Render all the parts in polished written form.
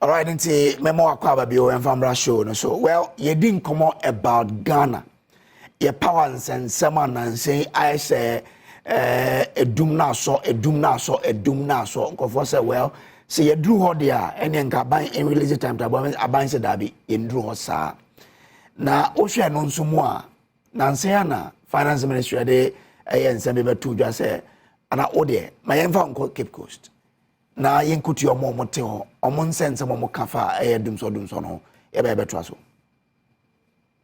All right, and say memo akwaba bi o enfamra show no so. Well, you didn't come out about Ghana. Your powers and someone and say I say edum na so nkofo say well say you drew ho there and nka ban in release time to aban say dabi in drew ho sa na ohwe no nso mu a na nse ya na finance ministry de nsem be betu dwa say ana ode ma yemfa nko Cape Coast na yenkuti omo mote ho omo nsense mo kafa dumso no ye be beto aso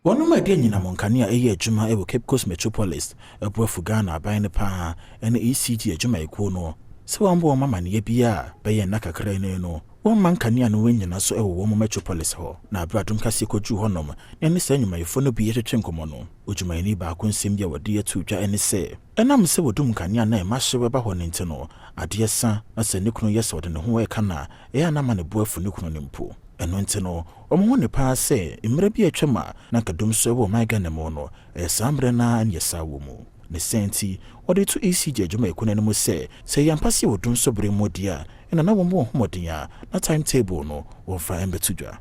One my dear Nina Moncania a Juma ever Cape Coast Metropolis, a poor Fugana, buying a pa, and ECT a Juma Econo. So I'm born mamma near Bia, by a Naka Crane. One man can yan win and so a woman metropolis hall. Now Bradum Cassico Ju Honum, and send my phone be at a Trincomono, which my neighbor couldn't seem your dear to any say. And I'm so dum can yan name, Master about one inteno. A dear son, as a Nucno yes or the Hue Cana, a man a boy for Nucno Nimpo. And when to know, Omone pa say, it may be a chema, Naka Dumsor, my ganemono, a sambrena and yesawumu. The senti, or the 2 ECJ Jamaican say, I'm passing with Dumsor bring more dear, and another more modia, na timetable no, or for Embetuja.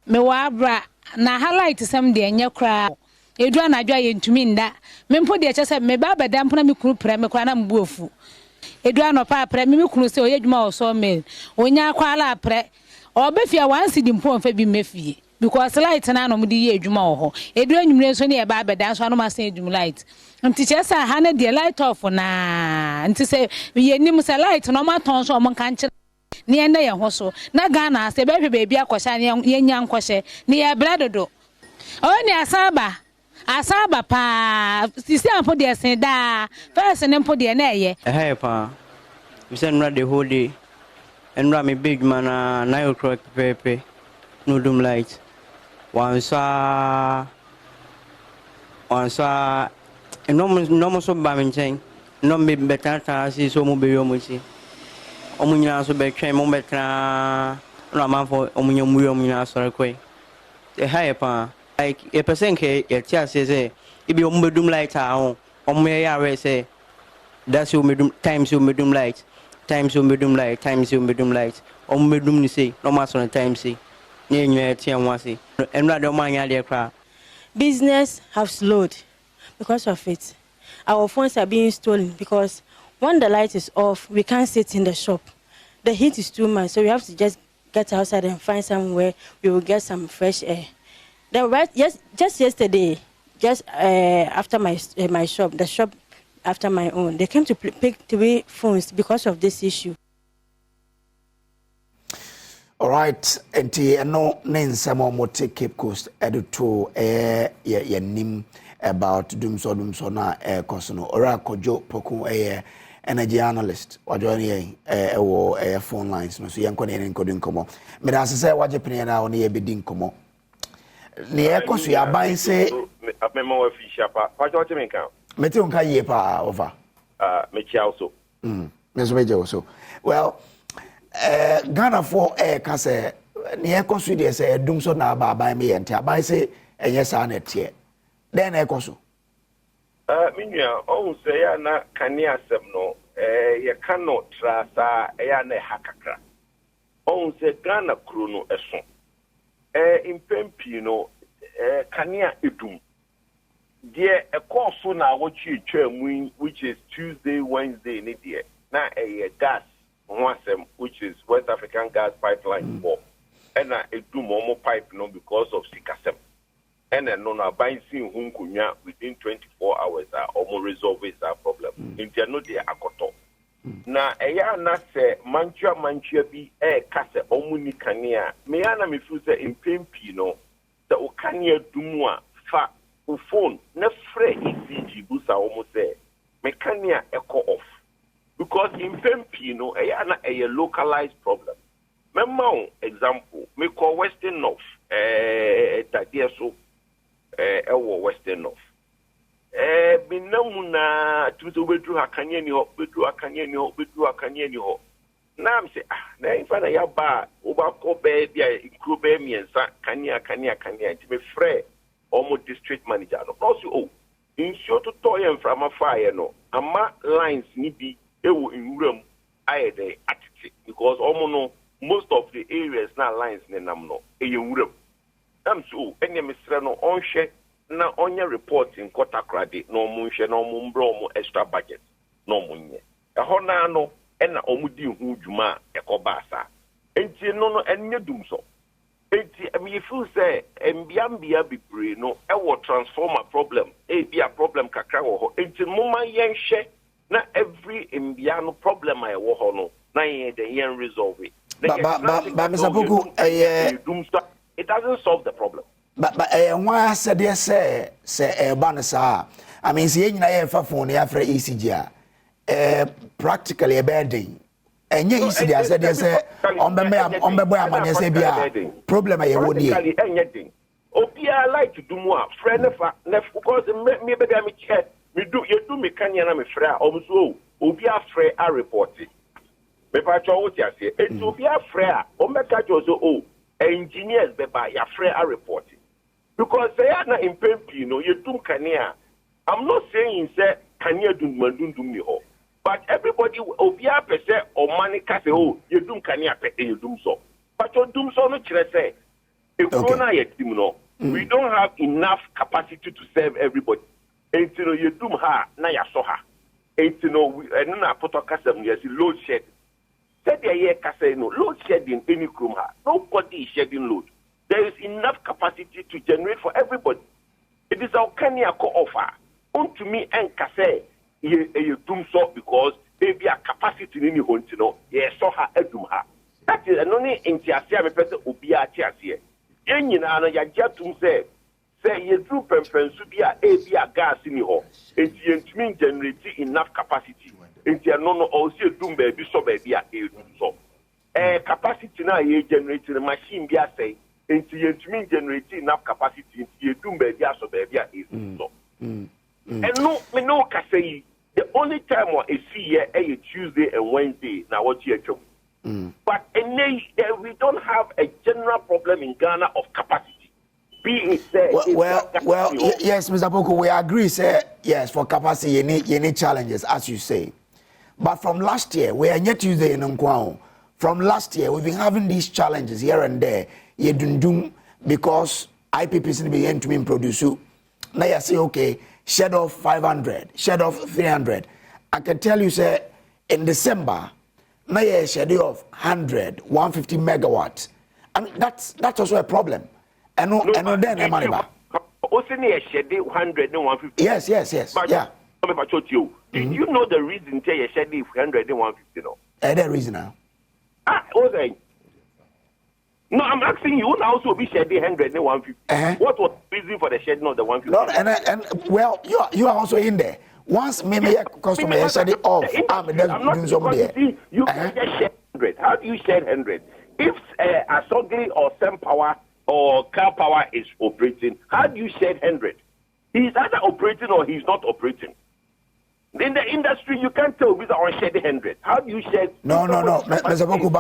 Me wabra, na highlight some day in your crowd. You do not join to mean that. Mempo de just me baba dampuna me crew premicranam boofu. You do not pa premicru so yet more so me. When ya quala pre. Obefia wan si dimpo mfa bi mefie because light na no mudi ye adwuma ho edu anwumre so ne e ba beda so no ma sen adwum light nti chesa ha na de light off na nti se ye nim se light no ma ton so mo kan kire ne enda ye ho so na Ghana se be hwe ba bi akwosha ne ye nya nkwoshe ne ye bradodo o ne asaba pa sisi ampo de sen da first ne mpo de na ye eh pa we send the whole day. And Rami big man, 9 o'clock pepe, no doom light. Once, and no so bamming, no be better, see so mobile musi. Omunia so be train, better, Raman for Omunia sorry. The higher pa, like a percent, a chair says, if you doom light, on me, say, that's you medium times you medium light. Times you medium light, times you medium light. Or medium you say, no matter on time see. Near you tear one see. And not the money idea crowd. Business have slowed because of it. Our phones are being stolen because when the light is off, we can't sit in the shop. The heat is too much, so we have to just get outside and find somewhere we will get some fresh air. Just yesterday, just after my shop, the shop after my own, they came to pick 3 phones because of this issue. All right, and no name some more take Cape Coast editor ye nim about Dumsor na kosono ora kojo poku energy analyst or join phone lines no so yanko ne encoding komo me da se waje pene na oni e bedin komo ne ekoso ya ban se memo wa fi shapa pa jo me kan meti on ka ye pa over me chia also me so meje also well Ghana for ka se ne ekoso de se Dumsor na ba ban me yente aban se enye sa na tie den ekoso minua o se ya na kani asem no ye kano trasa ya na hakakra o se Ghana kru no eso impempi no kani edum die ekoso na wochi twam which is Tuesday Wednesday ni die na gas one which is West African Gas Pipeline for and edum omo pipe no because of sikasem and no na buying sin hunkunya within 24 hours almost resolve that problem in no dey akoto na eya na se mantua bi kase omuni kania me ya na me feel say impempi no the okania dumwa fa u phone na free ECG busa almost say mekania echo off because impempi no eya na a localized problem memma example me call Western North tadia so Western North. Binamuna to bedru akanye ni ho, bedru akanye ni ho. Na am say na ifa na ya ba oba ko be bia ikru be miensa kanya ti me frɛ omo district manager no. Also insure to toy from a fire no. Ama lines ni bi ewo nwuram ayede atete because omo no most of the areas now lines ne nam no e yewuram am so enye mesre no onhwe na onye reporting kotakrade no munhwe no mumbro mu extra budget no munye ho na no na omudi hu dwuma ekoba asa enti no enye Dumsor enti me feel say mbia bibre no e wo transformer problem e bia problem kakra wo ho enti moma yenhwe na every mbia no problem a wo ho no na yen de yen resolve it. But Mr. Poku, it doesn't solve the problem. But why said yes, say Banasa. I mean, seeing I have a phone after ECG, practically a bad day. And yet, ECG, I said, yes, on the boy, problem I won't hear anything. Opia like to do more, friend of because maybe I check. Me do you do me can you free also Obia free a reporting. Me pacho what you say. It Obia free o make also engineers be by ya free a reporting. Because they are not in pempi no you do kania. I'm not saying say kania do me ho. But everybody Obia per se or money ka say you do kania pe you do so. But you do so no chere say if corona yet no we don't have enough capacity to serve everybody. Until you do ha na ya so ha. Until no na poto kasem yes load shed. Said the year kase no load shedding any room ha. Nobody is shedding load. There is enough capacity to generate for everybody. It is our Kenya co offer. To me and kase you Dumsor because maybe a capacity in the home to know yes so ha edum ha. That is only in Tiasia me person obia Tiasia. Yen yina no ya jatum say you do Pensubia, a gas in your and you generate enough capacity. And you no also doom baby so baby a so. Capacity now you generate the machine be a say, and you generate enough capacity, you doom baby so baby a so. And no, me no can say the only time I see here a Tuesday and Wednesday now what you do. But we don't have a general problem in Ghana of capacity. Well, yes, Mr. Poku, we agree, sir. Yes, for capacity, you need challenges, as you say. But from last year, we are yet Tuesday in Nkwao. From last year, we've been having these challenges here and there. You do because IPPC begin to produce. Now you say, okay, shed off 500, shed off 300. I can tell you, sir, in December, now you shed off 100, 150 megawatts. I mean, that's also a problem. And then money back. Also, near shed 100 and 150. Yes. But, yeah. Did you know the reason to you shed 100 and 150? No. The reason now. No, I'm asking you now also be shedding 100 and 150. What was the reason for the shedding of the 150? No, and well, you are also in there. Once maybe a customer shed it off, I'm not doing something. You can just shed 100. How do you shed 100? If a Sogli or Sem Power or car power is operating, how do you shed 100? He's either operating or he's not operating. In the industry, you can't tell whether on shed 100. How do you shed? No, Mr. Poku,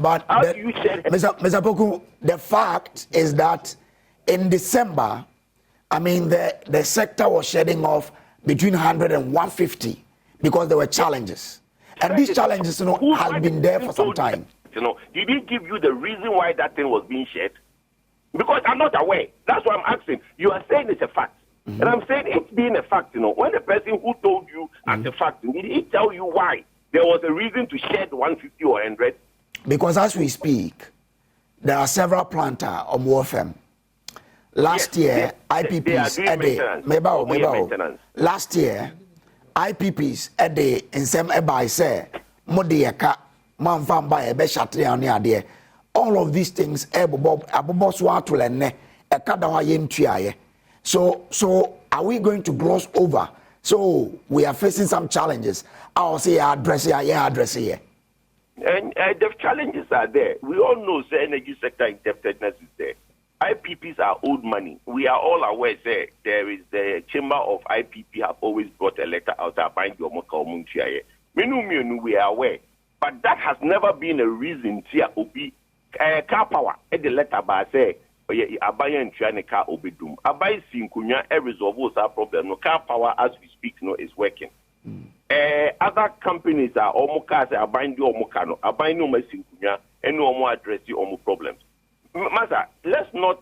but how do you shed? Mr. Poku, the fact is that in December, I mean the sector was shedding off between 100 and 150 because there were challenges, and these challenges, have been there for some time. Did he give you the reason why that thing was being shed? Because I'm not aware. That's why I'm asking. You are saying it's a fact. And I'm saying it's being a fact, when the person who told you as a fact, did he tell you why there was a reason to shed 150 or 100? Because as we speak, there are several planters on WFM. Last year, IPPs last year, IPPs at the in some by say, Modiaka, Manfam by a beshatri. All of these things, so are we going to gloss over? So we are facing some challenges. I'll say address here. And the challenges are there. We all know the energy sector indebtedness is there. IPPs are old money. We are all aware that there is the chamber of IPP have always brought a letter out about your we are aware. But that has never been a reason to be car power at the letter by say Abaya and Trianica obedum. Abaya Sinkunya resolve our problem. No car power as we speak is working. Other companies are almost are buying the Omokano, Abaya no Sinkunya, and no more address your problems. Master, let's not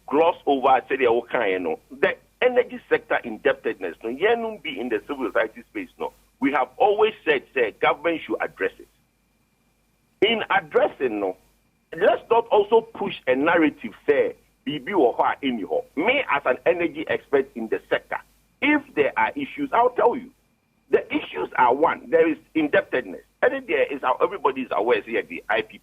gloss over say the energy sector indebtedness no yenum be in the civil society space no. We have always said government should address it. In addressing no, let's not also push a narrative say BB or anyhow. Me as an energy expert in the sector, if there are issues, I'll tell you. The issues are one, there is indebtedness. And there is everybody is aware here the IPP.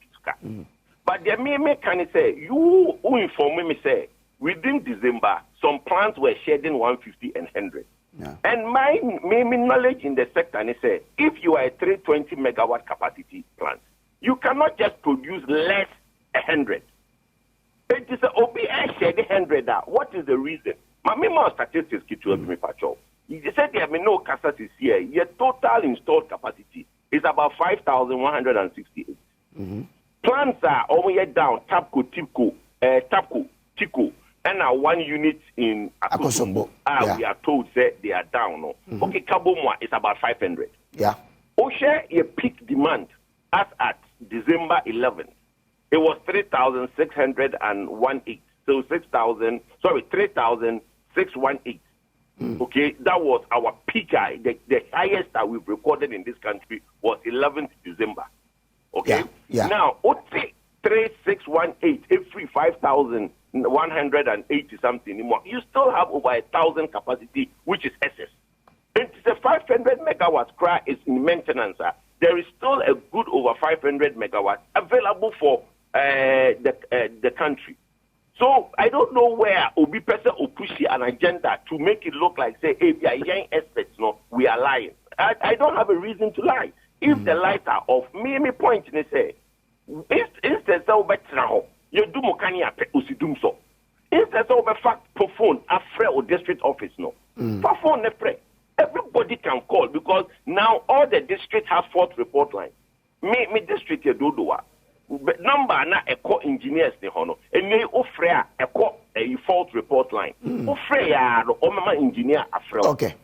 But there may can say you who inform me say within December some plants were shedding 150 and 100. Yeah. And my knowledge in the sector and say if you are a 320 megawatt capacity plant, you cannot just produce less 100. It is a OBS shed 100. What is the reason? My memo statistics to me patrol. You said there may no capacity here. Your total installed capacity is about 5,168. Plants are almost down. Tapco, Tico, and now 1 unit in Akosombo. We are told that they are down. No? Okay, Kabomwa is about 500. Yeah. Osha, a peak demand as at December 11th. It was 3,618. So 3,618. Okay, that was our peak high. The highest that we've recorded in this country was 11th December. Okay, now, 3618, every 5,180 something more. You still have over 1,000 capacity, which is excess. It's a 500 megawatts cry is in maintenance. There is still a good over 500 megawatts available for the country. So I don't know where Obi person will push an agenda to make it look like say, hey, we are young experts, no, we are lying. I don't have a reason to lie. If the lights are off, me point in say, instead of better you do mokani ape Dumsor. Instead of a fact per phone afre or district office no. Per phone ne pre. Everybody can call because now all the district have fault report line. Me district ye do but number na eco engineers ne hono. And they offer a fault report line. Offer ya no mama engineer afre. Okay.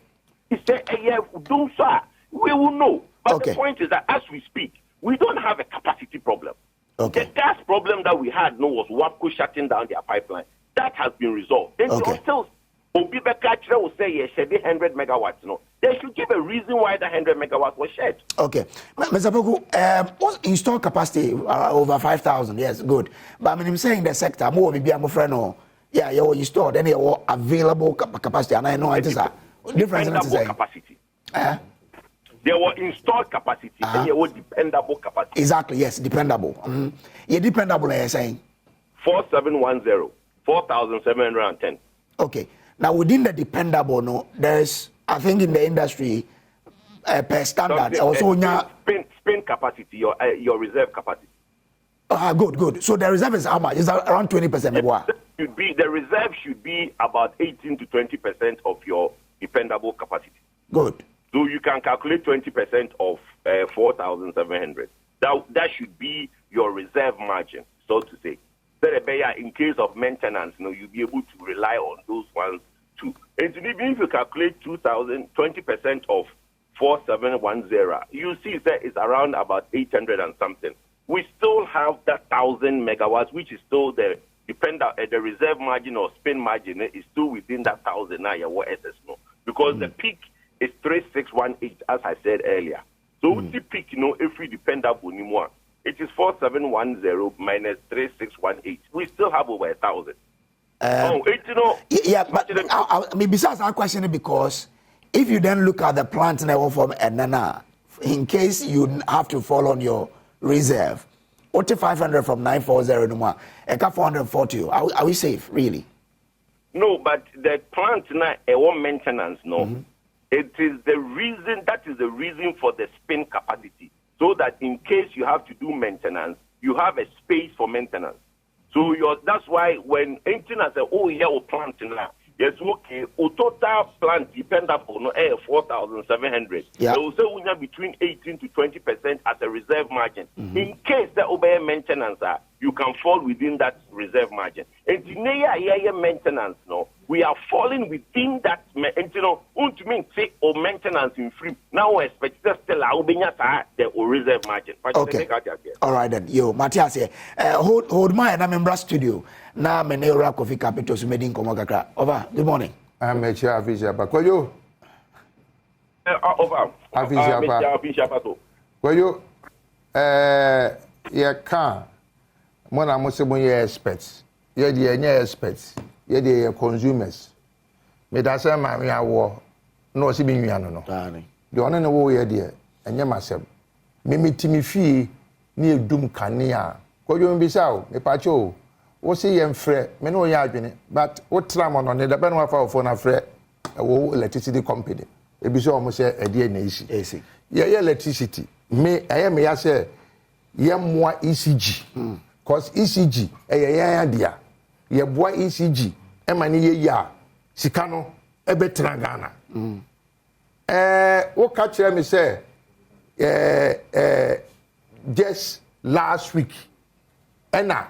He said Dumsor, we will know. But the point is that as we speak, we don't have a capacity problem. Okay. The gas problem that we had was WAPCO shutting down their pipeline. That has been resolved. And still, Obibekachre will say, yes, 100 megawatts. No, they should give a reason why the 100 megawatts was shed. Okay. Mr. Poku, installed capacity over 5,000. Yes, good. But I mean, I'm saying the sector, more maybe I'm a friend or, yeah, you installed any available capacity. And I know it is a difference in capacity. There were installed capacity and there was dependable capacity. Exactly, yes, dependable. Yeah, dependable, you're saying? 4710, 4,710. Okay. Now, within the dependable, no, there's, I think in the industry, per standard, also spin capacity, your reserve capacity. Good. So the reserve is how much? Is that around 20%? The reserve should be about 18 to 20% of your dependable capacity. Good. So you can calculate 20% of 4,700. That should be your reserve margin, so to say. In case of maintenance, you'll be able to rely on those ones too. And even if you calculate 20% of 4,710, you see that it's around about 800 and something. We still have that 1,000 megawatts, which is still the reserve margin or spin margin is still within that 1,000 now. Because the peak is 3618, as I said earlier. So the peak, every dependable anymore. It is 4710 minus 3618. We still have over 1,000. Besides our question, because if you then look at the plant now from Nana, in case you have to fall on your reserve, 500 from 940 no more, 440. Are we safe, really? No, but the plant now, maintenance, no. It is the reason, that is the reason for the spin capacity. So that in case you have to do maintenance, you have a space for maintenance. So that's why when engineers say, plant now, yes, okay, total plant dependable, 4,700. Yeah. So we have between 18 to 20% as a reserve margin. In case the obey maintenance, you can fall within that reserve margin. And in maintenance, no, we are falling within that. And you know, take or maintenance in free. Now we expect still the reserve margin. Okay. All right then. Yo, Matthias here. Hold my member studio. Now me neura coffee capital so medin komo kakra. Over. Good morning. I'm a chair official. But you? Over. Official. Well, you? You can't. When I'm saying you're experts, you're the experts, you're the consumers. Me that's why my war no see me no. The one no wo you're there, and you myself. Me timi fee near Dum Kania. Ko you be sao? Me pacho. Wo see yem frɛ me no ya adwene, but what tram on the ben wa fa phone afrɛ wo electricity company. E bi so almost say e dey na isi. Yes. Yeah electricity. Me me ya say yemwa ECG. Cause ECG dia ye boa ECG e ma ne ye ya sika no e betra Ghana wo ka kire me say just last week ena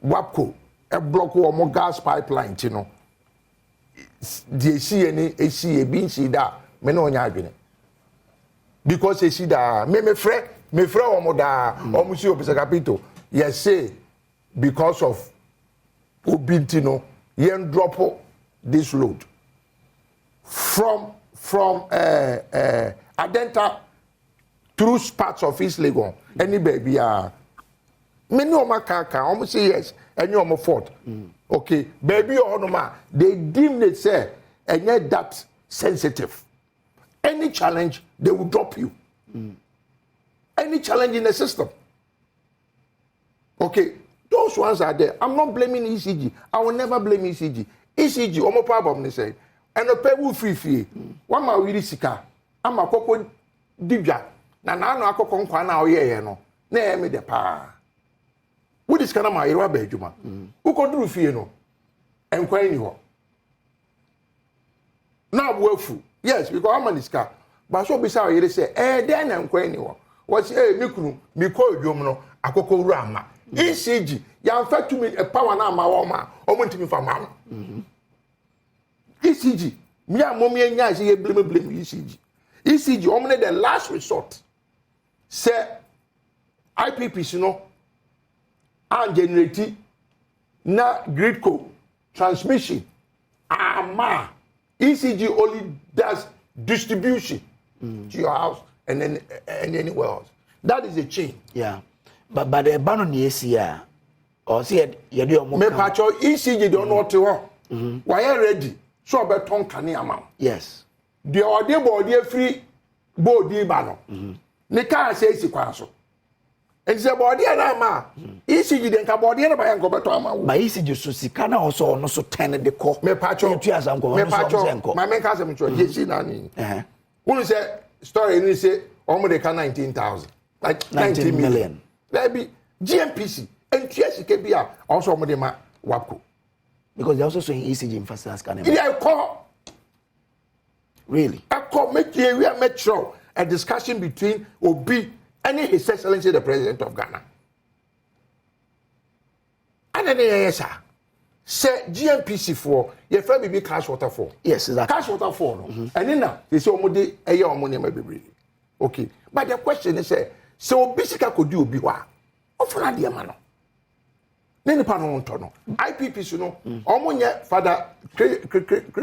WAPCO e block wo mo gas pipeline ti no die si eni esi e bi nsi da me no nya adwene because esi da me frɛ wo mo da o mo si opesa capito. Yes, say because of Obintino, yen drop this load from Adenta through parts of East Legon. Any baby many of my kaka almost say yes, and you're my fault. Okay, baby or no ma, they deem it say and yet that sensitive. Any challenge, they will drop you. Any challenge in the system. Okay, those ones are there. I'm not blaming ECG. I will never blame ECG. ECG, omo problem they say. And the people free. One ma wiri sika. I'm a koko dibja. Na no akoko nkwa na oye no. Na e me de pa. Wo dis kana ma yirwa ba adwuma. Wo koduru fie no. Enkwan ni ho. Na bo afu. Yes, because I'm an iska. But so be say yire say, then enkwan ni ho. What say me kunu, me ko odwom no akoko wura ama. ECG, ya fact to me a power na ma woma, o mo ntimi fa ma. ECG, me a mommy nya say blame ECG. ECG, o mo the last resort. Say IPPC no and generate na grid code transmission. Ama ECG only does distribution to your house and then and anywhere else. That is a chain. Yeah. But the ban on the ACR or see you do more. Me patcho ECG don't know what to why are ready? So beton can amount. Yes. The audio body free body bano. Ne can say si kwaso. And the body and ma ECG then ka body and by beton amount. My ECG so si kana also no so 10 the call. Me patcho me patcho my men can say me try JC nani. Who say story ni say almost they can 19,000. Like 19 million. Maybe GMPC and TSKBA also Modema WAPCO. Because they're also saying ECG infrastructure scanning. Yeah, I call. Really? I call make sure a discussion between Obi and His Excellency the President of Ghana. And then yes, sir. Say GMPC for your friend be cash water for. Yes, exactly. Cash water for. And then now they say Omode a year money maybe. Okay. But the question is so basically could do be wa offer the man. Then panel no IPPC no omonye father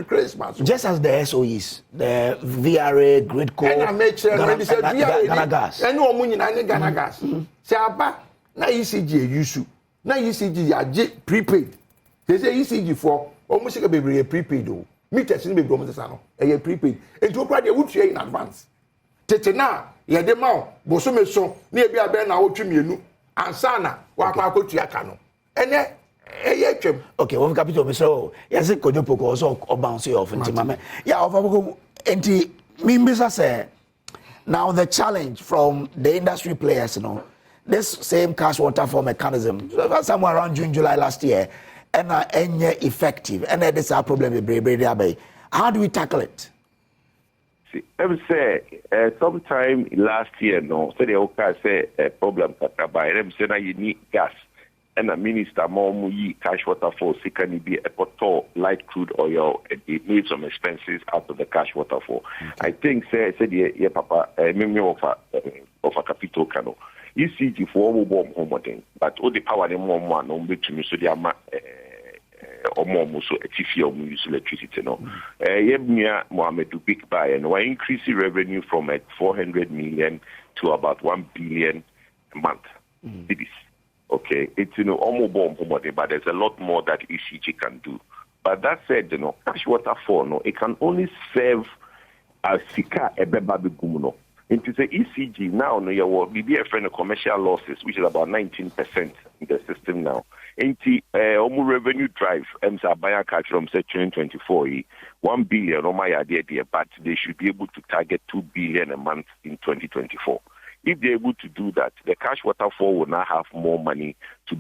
Christmas just as the SOEs the VRA grid code and I make sure Ghana gas and no money na Ghana gas say aba na ECG use na ECG ya prepaid they say ECG for almost like be prepaid o meters ni be do almost no e prepaid and to kwa dey wotua in advance tete na ye de ma boso meso na e bi abe na wotwe mienu ansana wa kwa akotua ka no ene twem okay one capital Mr. yes kojo poko also bounce off nti mama yeah of enti mimbisa say now the challenge from the industry players this same cash water for mechanism somewhere around June July last year and effective and this our problem with how do we tackle it? See, I would say sometime last year, so the okay say a problem by them say now you need gas. and a minister more cash waterfall can be a potol light crude oil. It made some expenses out of the cash waterfall. Okay. I think said yeah papa me of a capital cano. ECG for all bomb home but all the power the more no to me so they are or more so a TV use electricity no. Yebnia Mohammed to big buy and we're increasing revenue from 400 million to about 1 billion a month. Okay, it's almost bomb, but there's a lot more that ECG can do. But that said, cash waterfall, it can only serve as sika ebebabi gumuno. Into the ECG now, you will be a friend of commercial losses, which is about 19% in the system now. Into revenue drive, Buyer catch from 2024, 1 billion, my idea, but they should be able to target 2 billion a month in 2024. If they're able to do that, the cash waterfall will now have more money to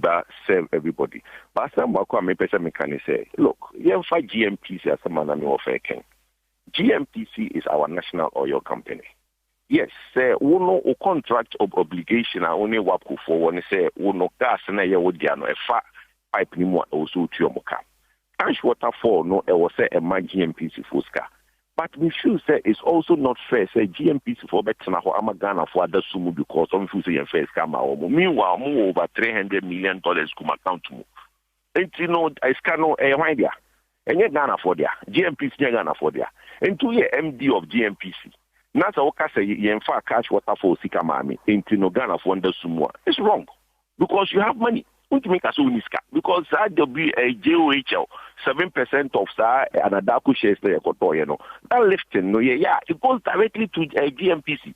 serve everybody. But some can say, look, you have 5 GMPC as a man of GMPC is our national oil company. Yes, say no contract of obligation I only work for when say no gas na ye wo dia no e fa pipe ni mu also to your moka. Cash waterfall no e was say a GMPC fuska. But we should say it's also not fair. Say GMPC for better ho amagana for other sumu because some people say first come out. Meanwhile, more over $300 million come account to. And I scan no idea. And yet Ghana for there. GMPC Ghana for there. And 2 year MD of GMPC. Nasa oka say yenfa cash waterfall sika mami. And Ghana for under sumu. It's wrong because you have money. Because that be a JOHL 7% of and a Daku shares there. That lifting, it goes directly to a GMPC.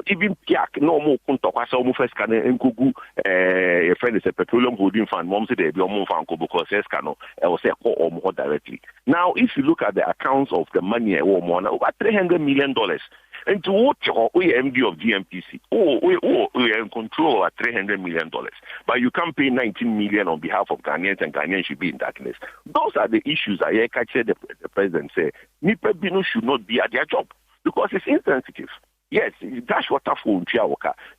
Even Piak, no more Kuntokasa, first can Nkugu, a friend is a petroleum holding fund, mom said they be more fanko because Escano, I was say or more directly. Now, if you look at the accounts of the money, over $300 million. And to what we MD of GMPC, we are in control at $300 million. But you can't pay 19 million on behalf of Ghanaians, and Ghanaians should be in darkness. Those are the issues I catch the president say. Nipa Bino should not be at their job because it's insensitive. Yes, dash water for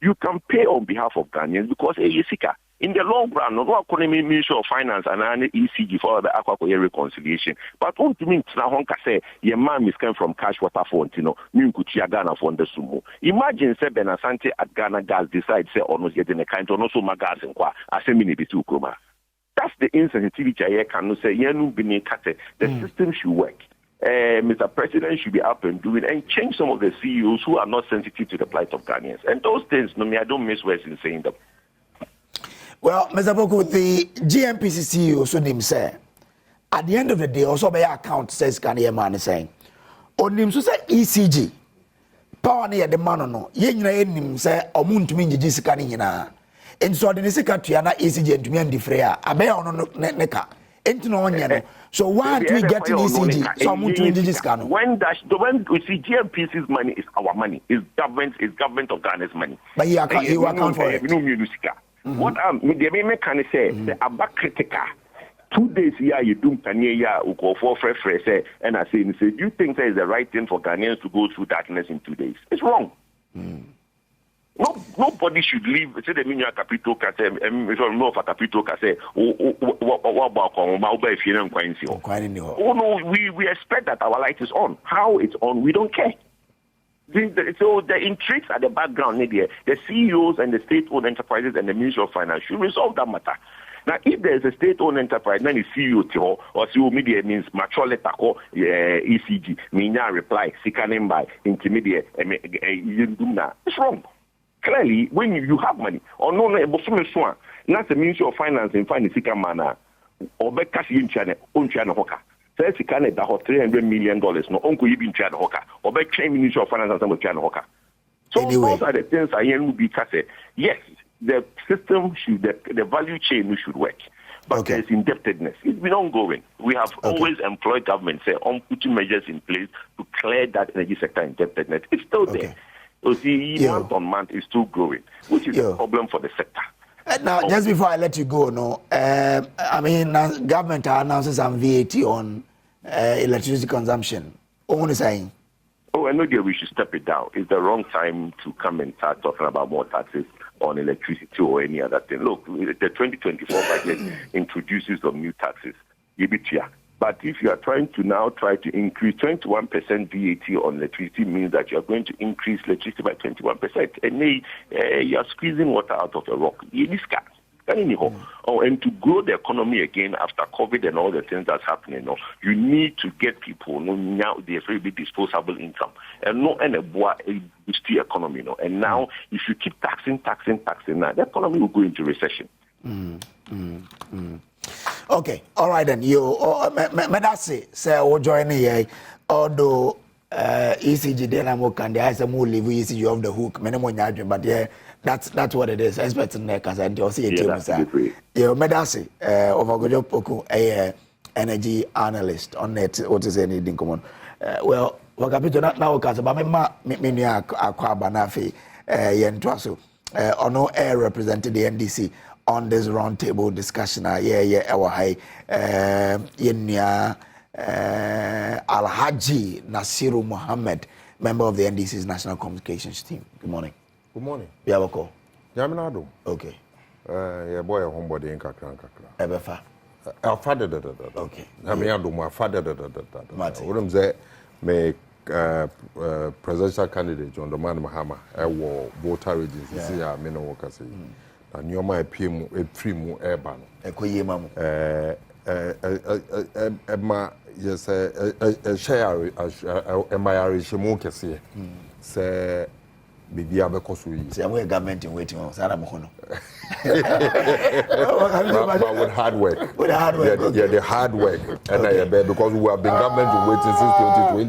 you can pay on behalf of Ghanaians because in the long run, no economy Ministry of Finance and an ECG for the aqua reconciliation. But on to me, Honka say, your man is coming from cash water for Minkutia Ghana for the sumo. Imagine say Benasante at Ghana Gas decide say almost getting a kind of no so magas and qua as a mini bitu kuma. That's the insensitivity I can say Yenu Bini Kate. The system should work. Mr. President should be up and doing and change some of the CEOs who are not sensitive to the plight of Ghanaians. And those things, I don't miss words in saying them. Well, Mr. Boko, the GMPC CEO, so him say, at the end of the day, also by account says Ghanaian man is saying, on him so say ECG, power near the man no, yen him say, or moon to me, Jessica, and so the secretary ECG and to me and the Freya, a bear on neka. So why do we get to ECG? So when we see GMPC's money is our money, is government of Ghana's money. But you account for it. What the can say the about critical 2 days here you do Kanye go for fresh and I say do you think that is the right thing for Ghanaians to go through darkness in 2 days? It's wrong. Nobody should leave. Say the Minya Capital can say, no for Capital can say, what about oh no, we expect that our light is on. How it's on, we don't care. So the intrigues at the background, the CEOs and the state-owned enterprises and the Ministry of Finance should resolve that matter. Now, if there is a state-owned enterprise, then the CEO or CEO media means mature letter or ECG, meaning reply, sickening by intermediate, it's wrong. Clearly, when you have money, or not the Ministry of Finance in finance manner, or back cash in China, on China Hoka. Says he can't have $300 million, no uncle you been China Hoka, or back chain Ministry of Finance and some China Hoka. So anyway, those are the things I will be cast. Yes, the system should, the value chain should work. But there's indebtedness. It's been ongoing. We have always employed government, say, on putting measures in place to clear that energy sector indebtedness. It's still there. So see, month on month is still growing, which is a problem for the sector. Now, just before I let you go, government announces some VAT on electricity consumption. What are you saying? Oh, I know that we should step it down. It's the wrong time to come and start talking about more taxes on electricity or any other thing. Look, the 2024 budget introduces some new taxes. But if you are trying to increase 21% VAT on electricity, means that you are going to increase electricity by 21%. And you are squeezing water out of a rock. And to grow the economy again after COVID and all the things that's happening, you need to get people now there's very big disposable income and a boost the economy. And now if you keep taxing, now the economy will go into recession. Okay, all right then. You, Medasi, say, we'll join here. Although ECG, then I'm working. I say, we'll leave ECG off the hook. Many more judgment, but yeah, that's what it is. Expecting that because I do see it. Yeah, Medasi, Overgojo Poku, a energy analyst on net. What is anything common? Well, wakapito na wakasa, but me akwa banafi yentwaso. Ono air represented the NDC. On this roundtable discussion, our high Alhaji Nasiru Muhammad, member of the NDC's National Communications Team. Good morning. Good morning. You have a call? Adom. Okay. Yeah, boy, a homebody in Kakran. Ebefa. Our father. Okay. Adom, my father. What I'm saying, me presidential candidate John Dramani Mahama, I war voter agency. See, I mean, what I say. And your my PM a primo urban. Mamu. Yes, a share a my Irish Mokasi. Say, Bibi Abekosu. Say, I'm a government in waiting on Sarah Mohono. But with hard work. With hard work. Yeah, the hard work. And I bet because we have been government waiting since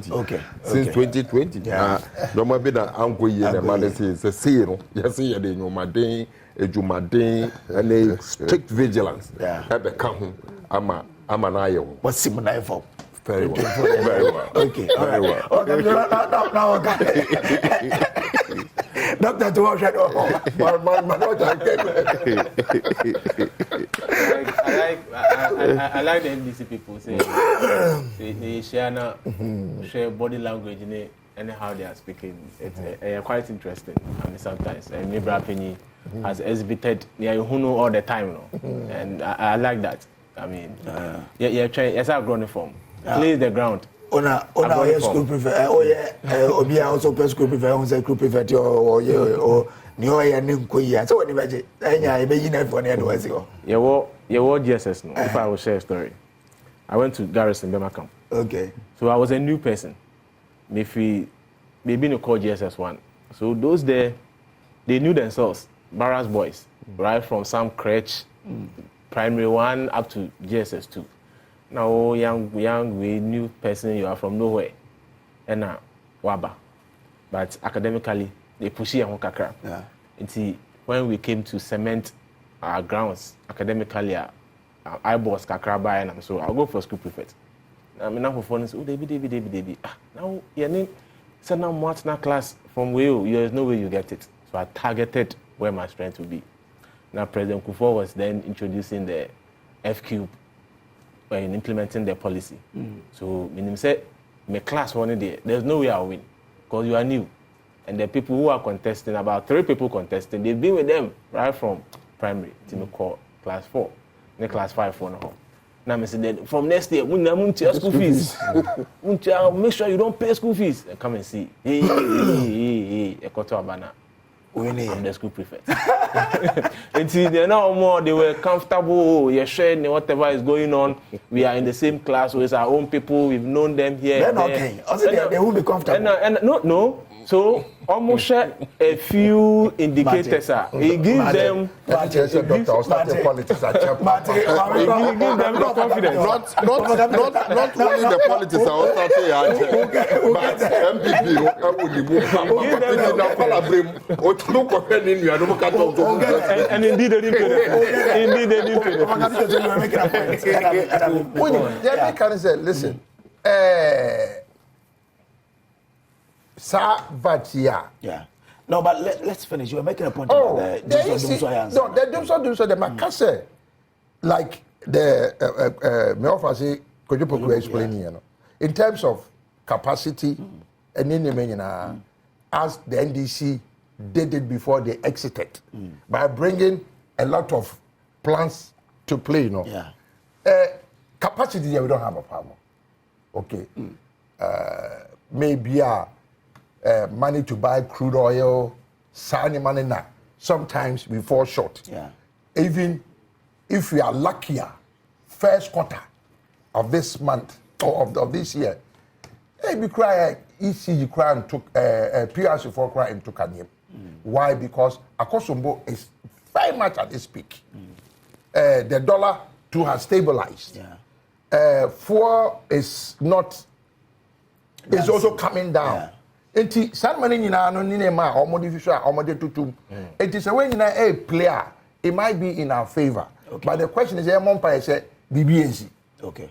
2020. Okay. Since 2020. Yeah. No more be that uncle and the mother says, yes, you know, my day. Ejumaden and a strict vigilance. Yeah. Have come. I'm an eye. What's Simon for? Very well. Very well. Okay. Very well. Okay. Now, Doctor, to watch it. I like the NDC people say they share body language in it and how they are speaking. It's quite interesting. I mean, sometimes and maybe Penny has exhibited all the time, and I like that. I mean, trying. Yes, I've grown from. Clear the ground. Ona school prefect. Obi also school prefect. On school prefect or ni o ya ni nkoyi. So when you enya e be yin for na do asiko. Your GSS no. If I will share a story, I went to Garrison Bema camp. Okay. So I was a new person. Maybe no call GSS 1. So those there, they knew themselves. Barras boys, right from some crèche, primary 1 up to GSS 2. Now young, we new person, you are from nowhere, and waba. But academically, they push you on kakra. Yeah. Until when we came to cement our grounds academically, eyeballs kakra by and so I'll go for school prefect. I mean, now for phone, oh, David. Now, you send now Martina class from where there's no way you get it. So I targeted where my strength would be. Now, President Kufuor was then introducing the FQ and implementing the policy. So, meaning said, my class one day, there's no way I'll win because you are new. And the people who are contesting, about 3 people contesting, they've been with them right from primary to class 4, then class 5, 4 and a half. Now, I said, from next year, we need school fees. Make sure you don't pay school fees. Come and see. Hey, I'm the school prefect. Until they're now more, they were comfortable. You're sharing whatever is going on. We are in the same class with our own people. We've known them here. They're not okay. Also, they won't be comfortable. No. So, almost a few indicators. It gives them. It gives them the confidence. Not only the politics are starting, but MPP. And indeed, they didn't pay. Listen. Yeah. No, but let's finish. You were making a point about the Dumsor, the Makase, like the Meofasi Kojupoku explaining, in terms of capacity and in the as the NDC did it before they exited by bringing a lot of plans to play, you know. Yeah. Capacity here, we don't have a problem. Okay. Maybe money to buy crude oil, signing money now. Sometimes we fall short. Yeah. Even if we are luckier, first quarter of this month or of this year, we cry ECG cry and took PRC4 cry and took a name. Why? Because Akosombo is very much at its peak. The dollar too has stabilized. Yeah. Four is not. It's also coming down. Enti san money nyina no ni ma omode fisha omode tutum. It is a when a player, it might be in our favor. Okay. But the question is, Empire say BBNC. Okay.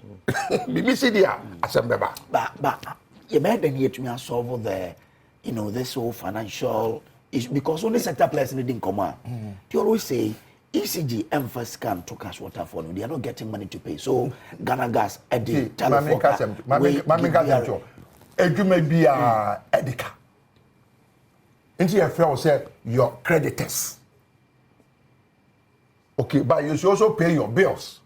BBC dia asembeba. But you made them here to solve the, this whole financial issue because only sector players didn't come out. They always say ECG and first can to cash water for them. They are not getting money to pay. So Ghana Gas at the telephone. May be Edika. Into your friend say your creditors. Okay, but you should also pay your bills.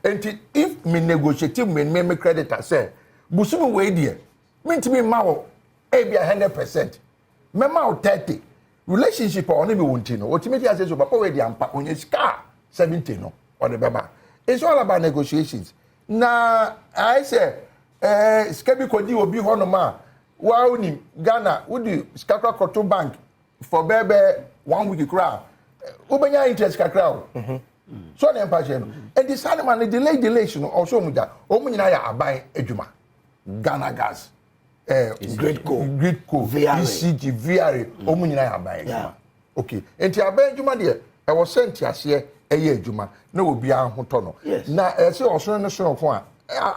And if me negotiate me creditor say, Busumu way dear, mean to me mao, maybe 100%. Me mao 30. Relationship or only be one ultimately I say so, but already I'm on your car 17 or the baba. It's all about negotiations. Now I say, Skebi Kodi will be one of my wow, Ghana, would you Skakra Koto Bank for bebe 1 week crowd? Ubenya interest crowd. So the empire and this animal delay also muda. Omunina abai ejuma. Ghana Gas, Great Co, ECG, VR, Omunina abai ejuma. Okay, and the abai ejuma there. I was sent here a year ejuma. No will be a hotono. Yes. Now I say also no one.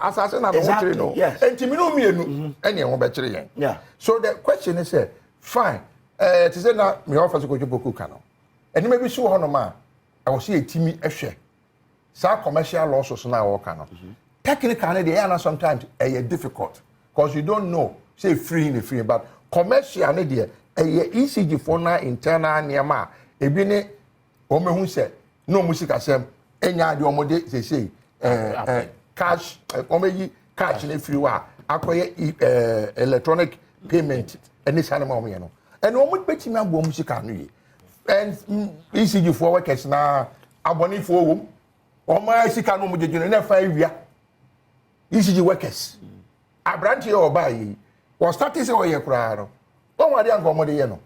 Assassin I don't know. Yes. And Timino me any one better. Yeah. So the question is fine. To say now me offer to go to Boku Kano. And maybe so honoma. I will see a team share. Some commercial losses now work on. Technically, they are sometimes difficult because you don't know. Say free, but commercial idea ECG for now internal nearma. Ebine Ome who said no music asem. Enya the omode they say cash cash in free wa. Acquire electronic payment and this animal me no. And omo beti me abo music anu. And ECG for workers now, abonning for whom, or my Sikano Mujin in 5 years. ECG workers. A branch or buy, or starting or your crown. Oh, my young Gomodiano.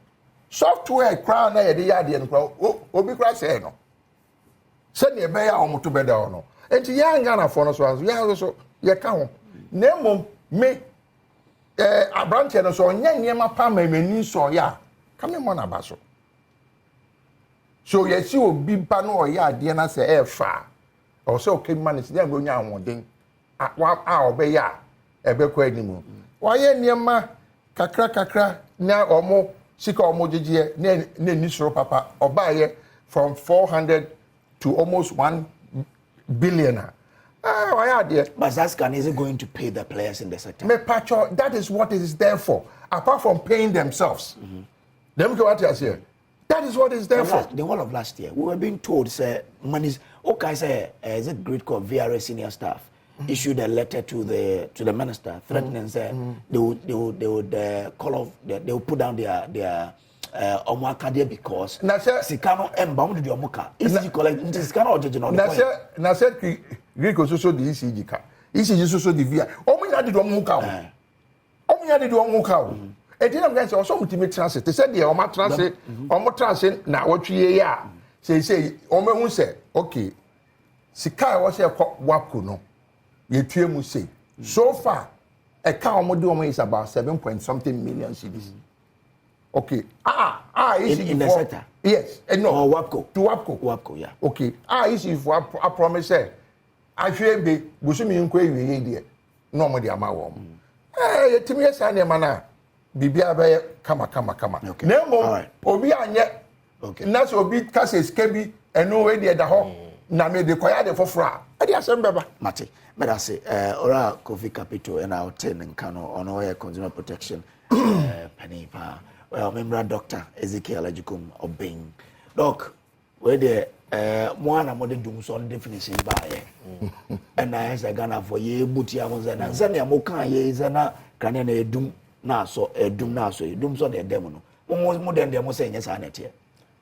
Software crown a the and crow, or be crash. Send me a bear or to bed or no. And to young Ghana for us, yeah, also, your count. Nemo me a branch and so on, young Yama Pam may so ya. Come in, Monabaso. So yes, you will be pano or ya diana say air far. Or so came man is there going on one thing. At 1 hour be ya a beque anymore. Why near ma kakra now or more sick or more jia near Nisro Papa or buy from 400 to almost 1 billion. Why are there? But Zaskan isn't going to pay the players in the sector. Me pacho, that is what it is there for. Apart from paying themselves. Let me go out here. That is what is there for. The whole of last year, we were being told, say, money's okay. Say, is it Great Co VRA senior staff issued a letter to the minister threatening, say they would call off, they would put down their Omwakadia because Sikano embound the Omuka. ECG collect Sikano or Jejino. Na said Great Co so the ECG car. ECG so the VR. Omunya did Omuka. Omunya did Omuka. And then I'm going to also ultimate transit. They said the Oma transit, Oma transit, Nnawotwi ya. Say, Oma who say, okay, Sika was a waku no. Ye tue mu say. So far, a car Omo is about 7 point something million cedis. Okay. In the sector. Yes. And no. Or Wapco. To Wapco. Wapco, yeah. Okay. Issue for a promise. I feel be Busumi Nkwe here. No more the amount. To me, a mana. Bibia be kama. Okay. Nemo obi anye. Okay. Na so obi ka se skebi eno we de da ho na me de koya de fofora. E de asem beba. Mate. Me da say ora Kofi Capital and our 10 and Kano on our consumer protection panipa well member Dr. Ezekiel Ajikum Obeng doc where the one among Dumsor definition by and I say Ghana for ye buti amonza na nsa ne amoka ye izana kane na edum na so Dumsor the demo no mo den dem say nyesa na tie.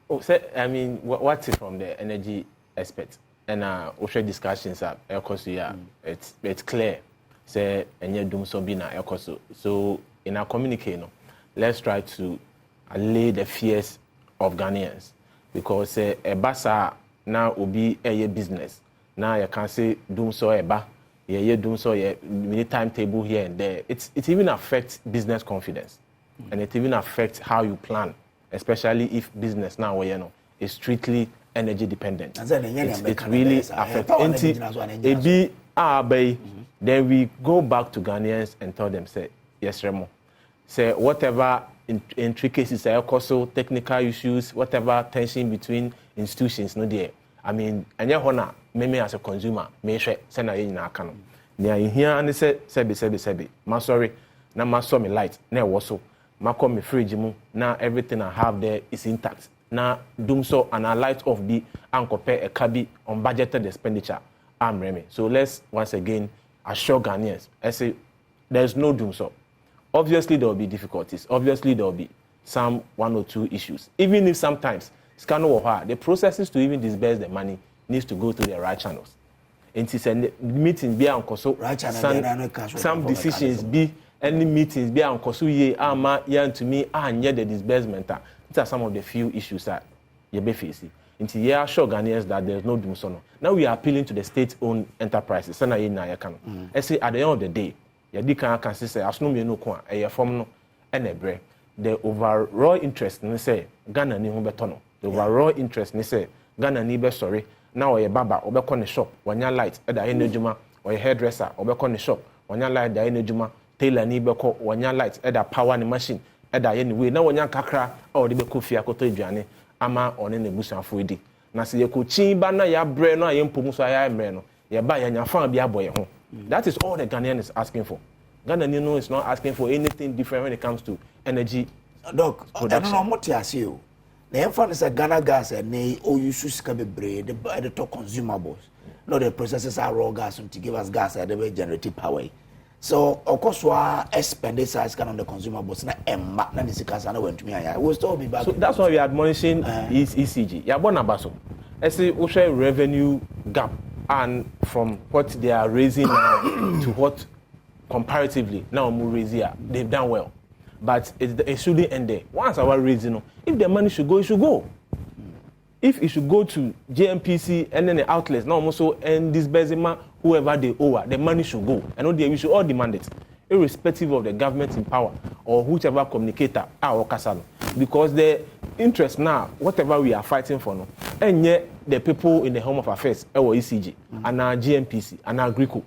Oh, say, I mean, what's it from the energy aspect? And we share discussions up. It's clear. Say, and you Dumsor be na so in our communique, let's try to allay the fears of Ghanaians because a basa now will be a business. Now you can say Dumsor eba, ye Dumsor ye many timetable here and there. It even affects business confidence, and it even affects how you plan. Especially if business now is strictly energy dependent. It really affects. Then we go back to Ghanaians and tell them, say, yes, Remo. Say, whatever intricacies, also technical issues, whatever tension between institutions, no there. I mean, and your me as a consumer, me share send a in our canon. Near here and say, sebi. Ma sorry, na ma saw me light, ne was so. Mako me fridge mu now everything I have there is intact. Now Dumsor and I light off be and compare a cabi on budgeted expenditure. I'm Remy. So let's once again assure Ghanaians. I say there's no Dumsor. Obviously there will be difficulties. Obviously there will be some 1 or 2 issues. Even if sometimes the processes to even disburse the money needs to go through the right channels. And it's a meeting be on some decisions be any meetings be on Kosuye ama yan to me and yet the disbursement. These are some of the few issues that you be facing. Into yeah, sure Ghanaians that there's no Dumsor. Now we are appealing to the state-owned enterprises. I say at the end of the day, you can say as no me no kwa a form no and the overall interest ni say Ghana ni ho betono. The overall interest ni say Ghana ni be sorry. Now a baba obeko ne shop, wanya light at the enejuma or a hairdresser obeko ne shop, wanya light the enejuma. Tailor ni beko wanya light either power ni machine either anyway na wanya kakra or de beko fia koto aduane ama one ne busanfo edi na se yeko chin ba na ya bre no ayempo mu so aya emre no ye ba ya nyafa bi aboye ho. That is all the Ghanaian is asking for. Ghana is not asking for anything different when it comes to energy. Doc, I don't know what you say. The emphasis is Ghana gas and they all use to be the top consumables. No, the processes are raw gas to give us gas and they generate power. So of course we spend this size kind of the consumables na emma na discuss and went to me I will still be back. So that's why we are admonishing is ECG. Ya bona baso. I say we share revenue gap and from what they are raising now to what comparatively now more raising they've done well. But it shouldn't end there. Once our raising, if the money should go, it should go. If it should go to JMPC and then the outlets, now also and this Bezima, whoever they owe, the money should go. And we should all demand it, irrespective of the government in power or whichever communicator or Kasano. Because the interest now, whatever we are fighting for now, and yet the people in the Home of Affairs, our ECG, and our GMPC, and our Greco.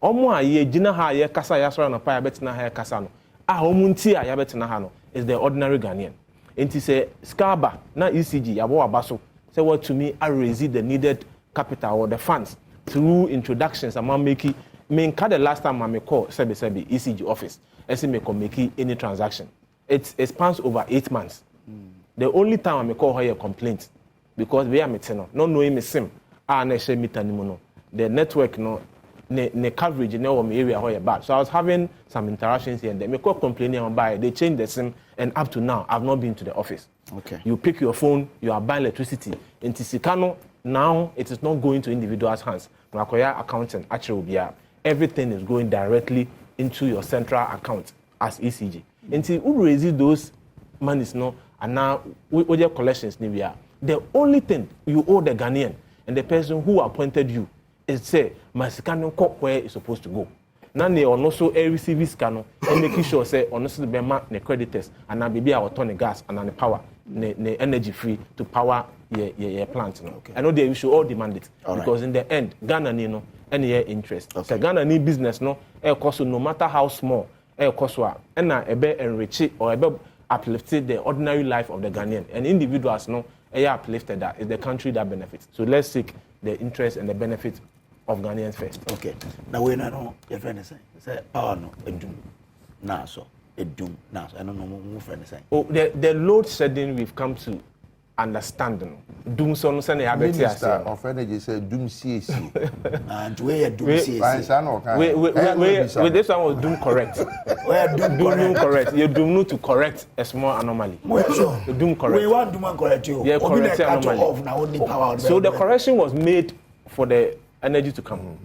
Omo aye jina ha ye kasa ya sora na pa ya betina ha kasa no. Omunti a ya betina ha no is the ordinary Ghanaian. Enti say skaba na ECG ya bo abaso. Say what to me I raise the needed capital or the funds through introductions I'm making the last time I call sebi ECG office as me make any transaction. It spans over 8 months. The only time I call her a complaint because we are meeting no knowing me sim na share meet anymore. The network no the coverage in our area where bad. So I was having some interactions here and there. Me call complaining on buy. They changed the SIM and up to now I've not been to the office. Okay. You pick your phone, you are buying electricity. In Tisikano, now it is not going to individuals' hands. Makoya accountant actually everything is going directly into your central account as ECG. Until you raise those monies no and now with your collections the only thing you owe the Ghanaian and the person who appointed you is say my scanning cop where it's supposed to go. Now they also receive scan and making sure say honestly the bema the creditors and now baby our turn the gas and the power the energy free to power your plant. Okay. I know they should all demand it because in the end Ghana need no any interest. Okay. So Ghana need business no cost no matter how small cost and enrich or uplifted the ordinary life of the Ghanaian and individuals no uplifted that is the country that benefits. So let's seek the interest and the benefit of Ghanaians first. Okay. Now we know your friend say power no edum na so. Adom now I don't know more friend say. Oh, the load shedding we've come to understanding. Dumsor no say na abeti ase. Minister of Energy said Dum CAC. And where Dum CAC. We this one was Dum correct. Where Dum correct. You Dum to correct a small anomaly. So Dum correct. We want Dum correct you. Yeah, correct anomaly. Off now only power. So the correction was made for the energy to come.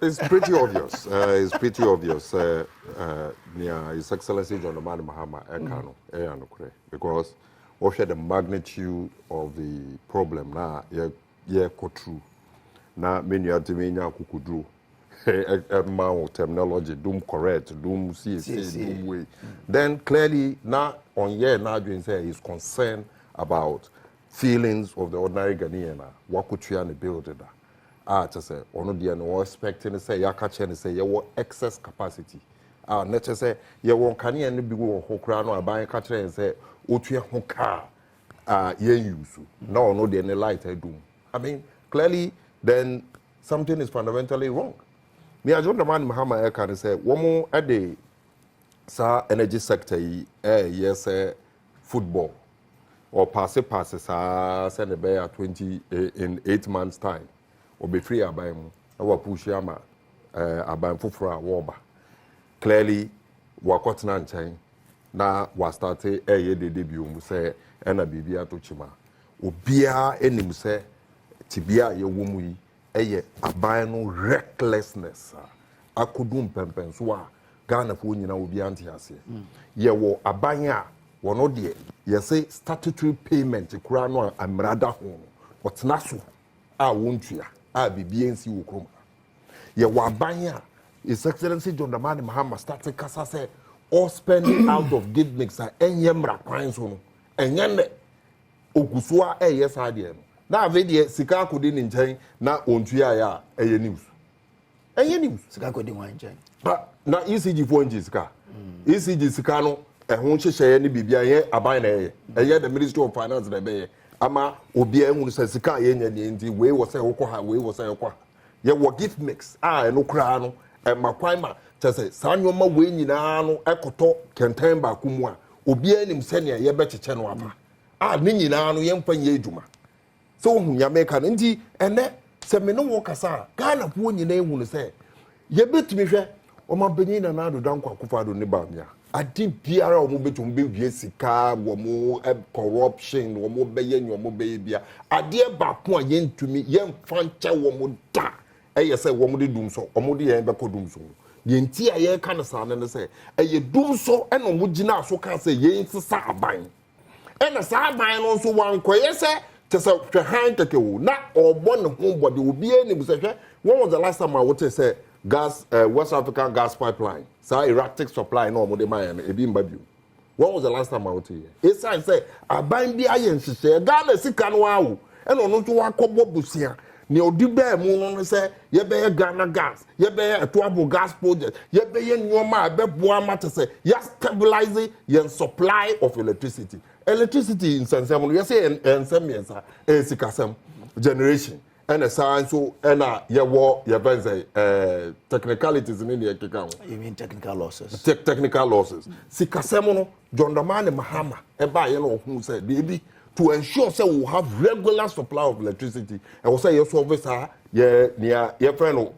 It's pretty obvious. It's pretty obvious. His Excellency John Dramani Mahama because we share the magnitude of the problem now. Yeah, true. Now, many are kukudru. Terminology, doom correct, doom CC, doom way. Then clearly now on now doing say he's concerned about feelings of the ordinary Ghanaian. What could you build it? Just say, or no, no expecting to say, Yakachen say, you excess capacity. Nature say, you won't can you be Hokrano or buy a catcher and say, Utia Hoka, use. No, the light I do. I mean, clearly, then something is fundamentally wrong. Me, I don't mind Mahama can say, one more a day, sa energy sector, yes, football. Or pass, send a bear 20 in 8 months' time. Or be free abam our push yama abam fufra woba clearly wakotna nchen na wa start ye de debut mu say na bibia to chima obia enim say tibia ye womu yi eye aban no recklessness akodum pempen so a Ghana fo nyina obi ante ase ye wo aban a wono de ye say statutory payment kura no amrada ho otna so a wontua a BBNC Ukroma. Ye wabanya, His Excellency John Dramani Mahama started kasa say all spending out of gimmicks are enyemra kwans hono. Enyane okusua yes idea. Na avedi sika akodi ni nchen na ontua ya eye news. Eye news sika akodi wan nchen. Na ECG fo nji sika. ECG sika no ehun hyehye ne bibia ye aban na eye the Ministry of Finance na be ama obi ehun se sika ye nya ne ndi we wo se wokọ we wo se wokọ ye wo gift mix no kra no makwan ma se sanyo ma we nyina no ekoto kenten ba kumu a obi anim se ne ye becheche no aba ne nyina no ye mfa ye adwuma so hu nya meka no ndi ene se me no wo kasa Ghana po nyina ehun se ye betumi hwe o ma benyi na na do dankwa kufado ne ba mia adi biara o mo betum be wie sika wo mo corruption wo mo beye nyo mo beye bia ade ba po a yentumi yemfa nche wo mo da eye se wo mo de Dumsor o mo de yen be ko Dumsor yenti a ye kan sa ne se eye Dumsor e no mo gina so kan se yen sisa aban e na sa aban no so wan koye se te se hwe han keke wo na obo ne ho bode obi ani se hwe when was the last time I would say gas West African gas pipeline so erratic supply no mo de man e bi mbabio when was the last time I would say it's say aban bi ayen hihye Ghana sika no awo e no no to wakobo busia ne odi ba mu no say ye be Ghana gas ye be etoabo gas project ye be ye nyoma abeboa mate say ya stabilize your supply of electricity in sensem no ye say ensem yensa e sikasem generation and a science and your technicalities in the account. You mean technical losses? Technical losses. Sikasemono, John Dramani Mahama, who said, baby, to ensure that we have regular supply of electricity. And we say your service near your friend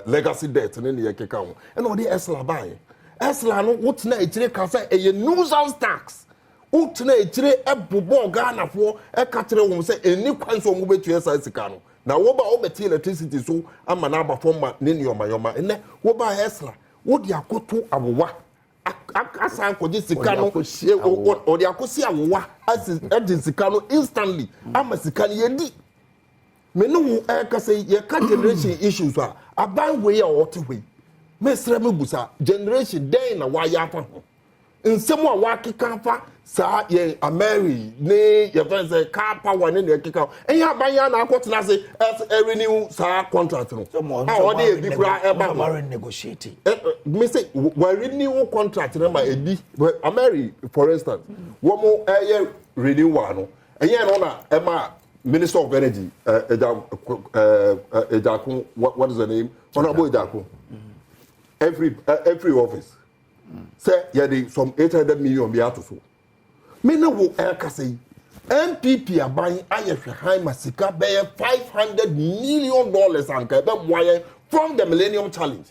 legacy debt in the account. And all the Esla buy. Esla no what's na a nuisance tax. Utne etire ebobo Ghana for e katere wo se eni kwan so mo betu esa sika no na wo ba wo beti electricity so ama na aba forma ne nyoma ene wo ba Esla wo di akoto awowa asa ankoje sika no o di akosi awowa as edin sika no instantly ama sika no yedi me no wo e ka say ye ka generation issues a aban we ya wote we mesra me busa generation den na wa ya fa nsem a wakeka fa sa ye ameri ne ye friends say car power ne keka enya abanya na akotena say renew sa contract no o dey bi kura e ba ma negotiating me say we renew contract na ma ebi ameri for instance wo mo renew wa no enya no na e ma Minister of Energy, Ejaku, what is the name? Honorable Ejaku. Every office. Say, yeah, some 800 million be out of so. Me no wo say MPP are buying IFHI Masika by $500 million and from the Millennium Challenge.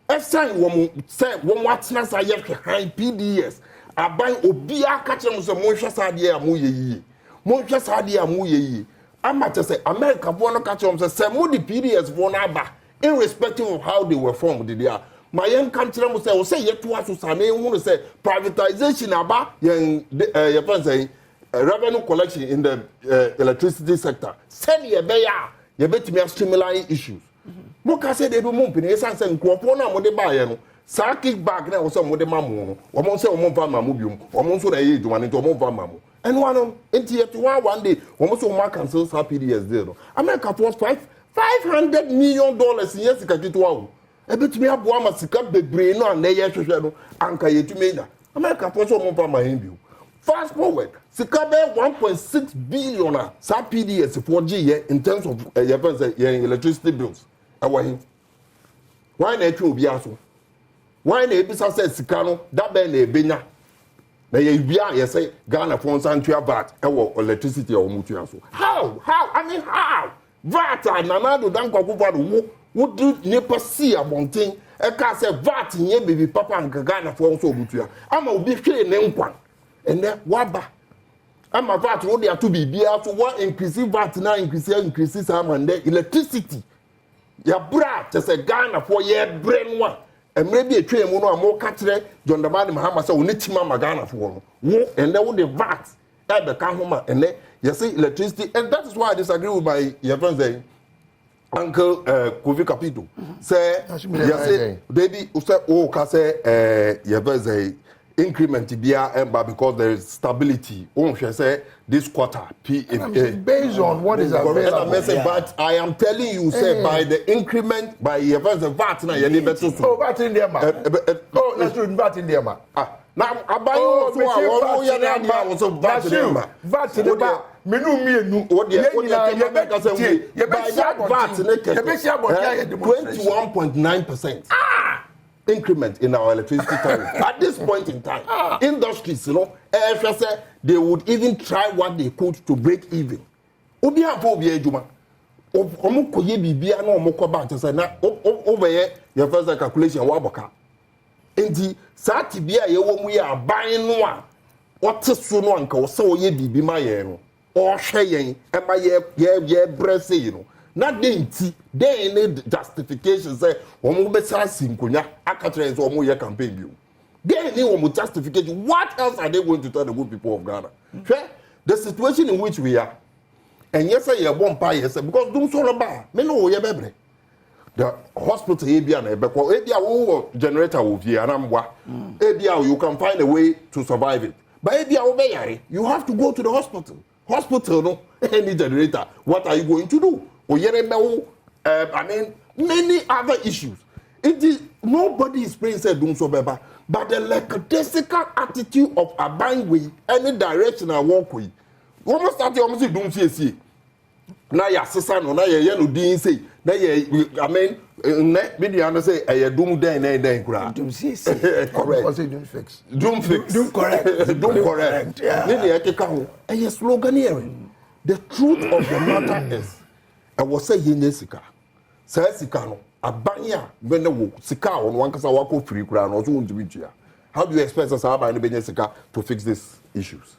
Every time one say one what's not IFHI PDS are buying Obia catching some Monsha Sadia Muye. Monsha Sadia Muye. I'm not to say America wanna catch them say Mudi PDS wonaba, irrespective of how they were formed. They are. My young country will say yet to us to say privatization about your friend saying revenue collection in the electricity sector. Send ye beya, you bet me streamline issues. Moka said they do mump in a sense and Quapona Modebayano. Saki back now was some Modemamu, or Monsa Monvama Mubium, or Monso the age one into Monvamamu. And one into one day, almost all my councils happy years there. America was $500 million in years to get to ebet me aboa masika bebre no an ye hwehwe no anka yetumenya America for so mo pa ma himbiu fast forward sika be 1.6 billion sa PDS for G in terms of electricity bills awahin why na etwe obi aso why na ebisa say sika no da be na ebenya na ye bia ye say Ghana for santua VAT electricity o mutu aso how I mean how VAT nanado dan kwakufa do would do never see a mountain? A car said, VAT in ye baby papa and Gagana for also Butua. I'm a big shame name one. And then Waba. I'm a VAT would there to be beer to what increasing VAT now increases some and then electricity. Ya brat just a Ghana for ye brain one. And maybe a train more catcher, John the man Mahama so Nichima Ghana for and then would the VAT at the Kahoma and then you see electricity, and that is why I disagree with my your friend saying. Uncle Kofi Kapito say yes baby you say oh ka say say increment bia emba because there is stability on say this quarter based on what is available but I am telling you say by the increment by your VAT na you need better so VAT in there ma oh na so VAT in there ma now abayo so a wo ya na dia so VAT in there ma VAT in there menu mienu what the America say by that VAT 21.9% increment in our electricity tariff at this point in time. Industries, they would even try what they could to break even. Obi afo obi ejuma omo koye bibia na omo ko ba say na over here your first calculation wa boka enti sa tibia ye wo mu ya ban no a wote so no anka wo se wo ye bibi ma ye no o hwe yen e ma ye brese yi no na denti dey need justification say omo be sa sinkonya aka tire so omo ye campaign bi o dey need omo justification. What else are they going to tell the good people of Ghana? The situation in which we are, and yes I won't buy yes because Dumsor ba me no ye bebre the hospital ebia na ebekwa ebia wo generator wo vie anamwa ebia you can find a way to survive it but ebia wo be yare you have to go to the hospital no any generator. What are you going to do? I mean many other issues. It is nobody is praying say Dumsor beba but the lackadaisical attitude of abiding with any direction I walk with almost start almost Dumsor na ya sesa no na ye no din say na ye I mean media say e dum den kura Dumsor correct was it fix doom correct ne ye keka ho e slogan here. The truth of the matter is I was say yenye sika no abanya when wo sika on one kasa wako free kura no so wontubitua. How do you expect us abanya benye sika to fix these issues?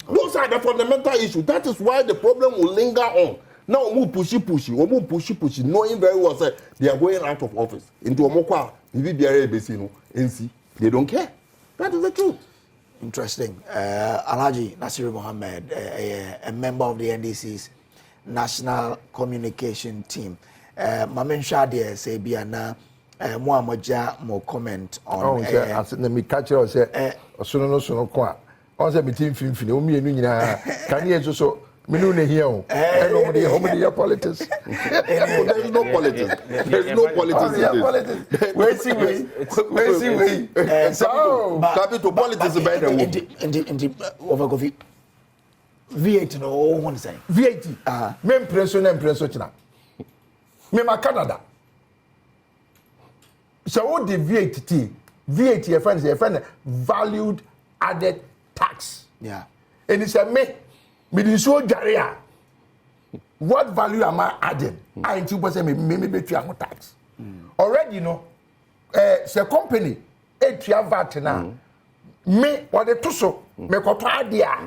Those are the fundamental issues. That is why the problem will linger on. Now, we pushy, knowing very well that they are going out of office into Omokwa, NC. They don't care. That is the truth. Interesting. Alhaji Nasir Mohammed, a member of the NDC's National Communication Team. Mamen Shadia say biana more comment on. Me catch you say sono kwa. On say between finfini o mienu nyina kan ye so menu ne here o nobody politics. There is no politics. There is no politics in this. Wait see. So capital politics by the in the over coffee V8 no one say. V8. Me impresso china. Me ma Canada. So what the VAT your friend valued added tax. Yeah. And he said me didn't show Jaria. What value am I adding? I ain't 2% me between am tax. Already you know the company VAT now. Me or the tuso me ko dia.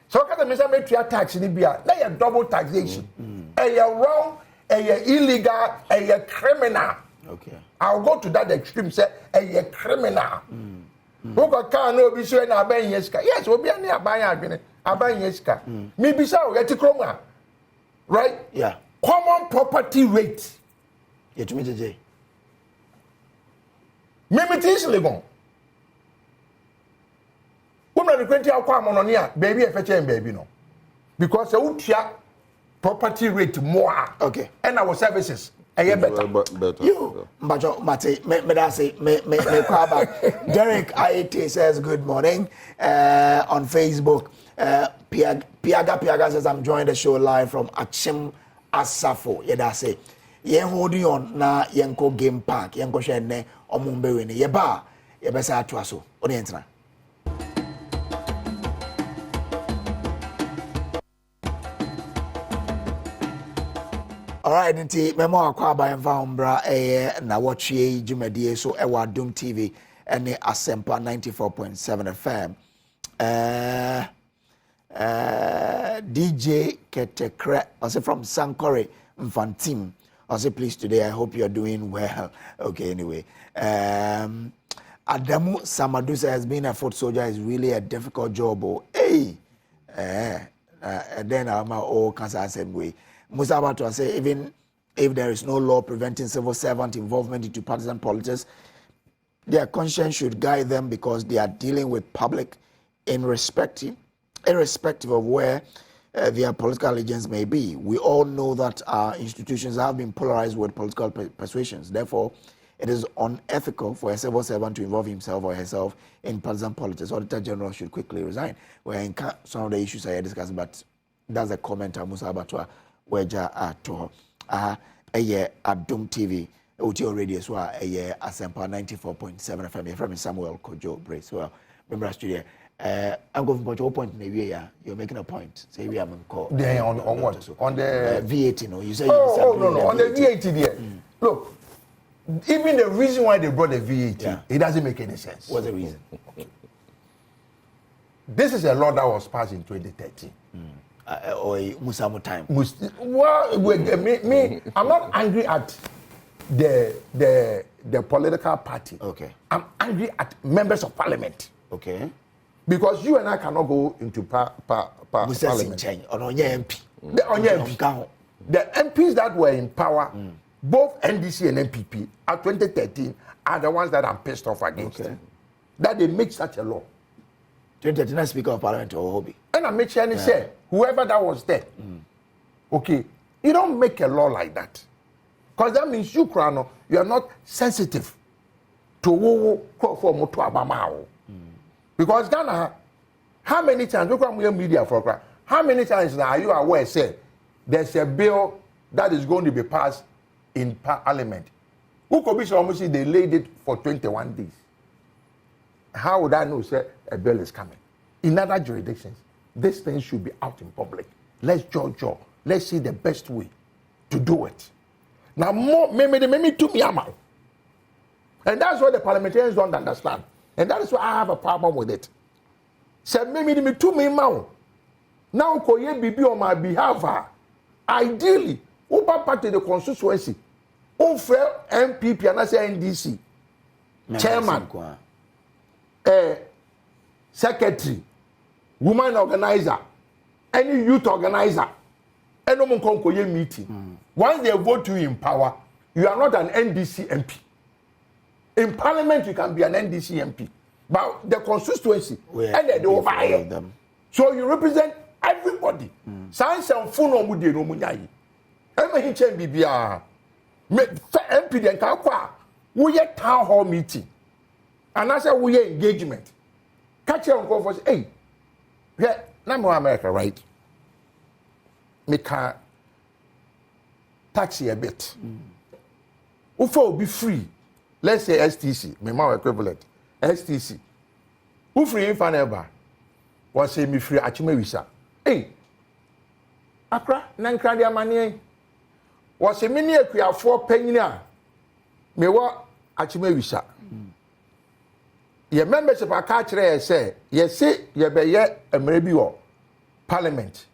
So because me say me tax ni bia na ya double taxation. Wrong, illegal, criminal. Okay. I'll go to that extreme say a criminal. Who can no be so na ban yeska. Yes, obi ani aban adwene. Aban yeska. Me be say o yeti kroma. Right? Yeah. Common property rate. Yet me jeje. Me is legal. Woman the 20 akwa mononia baby e feche baby no. Because you tia property rate more. Okay. And our services better. You, Mbajo Mate, me da say me call back. Derek IAT says good morning on Facebook. Piaga says I'm joining the show live from Achim Asafo. Yeda say ye holding on na yenko game park yenko share ne omumbe we ne yeba yebesa atwa so. Oni entra. All right, nti memo akwa ba enfa umbra Nnawotwi Jumedie so ewa Adom TV ene Asempa 94.7 FM. DJ Ketekre, also from Sankore Mfantim. Also, please today, I hope you're doing well. Okay, anyway. Adamu Samadusa has been a foot soldier is really a difficult job. Oh, hey, then I'm all cancer assembly. Musabatu say even if there is no law preventing civil servant involvement into partisan politics, their conscience should guide them because they are dealing with public irrespective of where their political allegiance may be. We all know that our institutions have been polarized with political persuasions. Therefore, it is unethical for a civil servant to involve himself or herself in partisan politics. Auditor General should quickly resign. We're in some of the issues I discussed, but that's a comment Musa Abatwa Weja to Adom TV, OTO Radio, so Asempa 94.7 FM. From Samuel Kojo Brace. Well, remember studio. I'm going to your point in the way. You're making a point. Say we haven't called. On what? On the VAT, no. You say no. On the VAT there. Look, even the reason why they brought the VAT, it doesn't make any sense. What's the reason? This is a law that was passed in 2013. Or Musamu time. Well, me, I'm not angry at the political party. Okay. I'm angry at members of parliament. Okay. Because you and I cannot go into parliament. MP. The MPs that were in power, both NDC and MPP, at 2013, are the ones that I'm pissed off against. Okay. That they make such a law. 2013 Speaker of Parliament or Hobby. And I make sure and say, whoever that was there, okay, you don't make a law like that. Because that means you are not sensitive to who call for Motu Abamao. Because Ghana, how many times, look at media for how many times now are you aware, say, there's a bill that is going to be passed in Parliament? Who could be so almost they laid it for 21 days? How would I know, say, a bill is coming? In other jurisdictions, this thing should be out in public. Let's judge. Let's see the best way to do it. Now, more, maybe to me, and that's what the parliamentarians don't understand. And that is why I have a problem with it. Say, maybe to me, now, Koye Bibi on my behalf, ideally, Uber party the constituency, Unfair MPP and I say NDC, chairman, secretary, woman organizer, any youth organizer, and no Koye meeting. Once they vote you in power, you are not an NDC MP. In parliament, you can be an NDC MP. But the constituency, and they override them. So you represent everybody. Science and phone on Mudi no Munai. I'm change BBR. MP then Kakwa. We had town hall meeting. And I said we engagement. Catch your uncle for hey. I'm America, right? Make a taxi a bit. Ufa will be free. Let's say STC, my equivalent. STC. Who free in Faneba? Was say me free achime visa. Hey, Accra, Nankradia money. Was a mini equia 4 penny. Me wa achime visa. Your membership a catcher say, yes, say, ye be ye a maybe or parliament.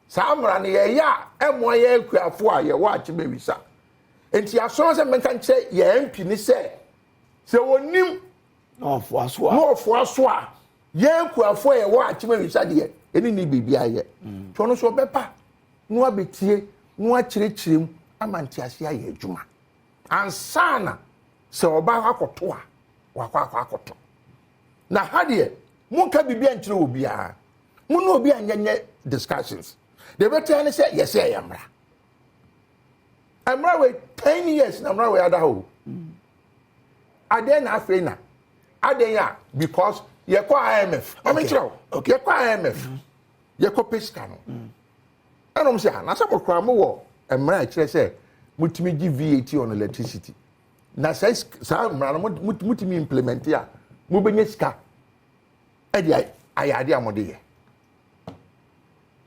Some run ye ya, and 1 year equia 4 ye watch me visa. And your sons and men can say, ye MP say. So when you no for swa. Ye equia 4 ye watch me visa dear. Any need be ye. Tono so bepa. No abetie, no achirechim, amantiasia ye juma. And sana, so ba akotoa, wakwa akoto. Na hadie mun ka bibia nkyere obi a mun no obi anyanye discussions the better say yes say amra we 10 years na amra we ada ho ade na afi na ade ya because ye kwa IMF okay ye kwa IMF ye kwa pesca no anom say na say mokra mo wo amra a kire say mutimi gi VAT on electricity na say sa amra no mutimi implement ya mo benye sika edi ayade amode ye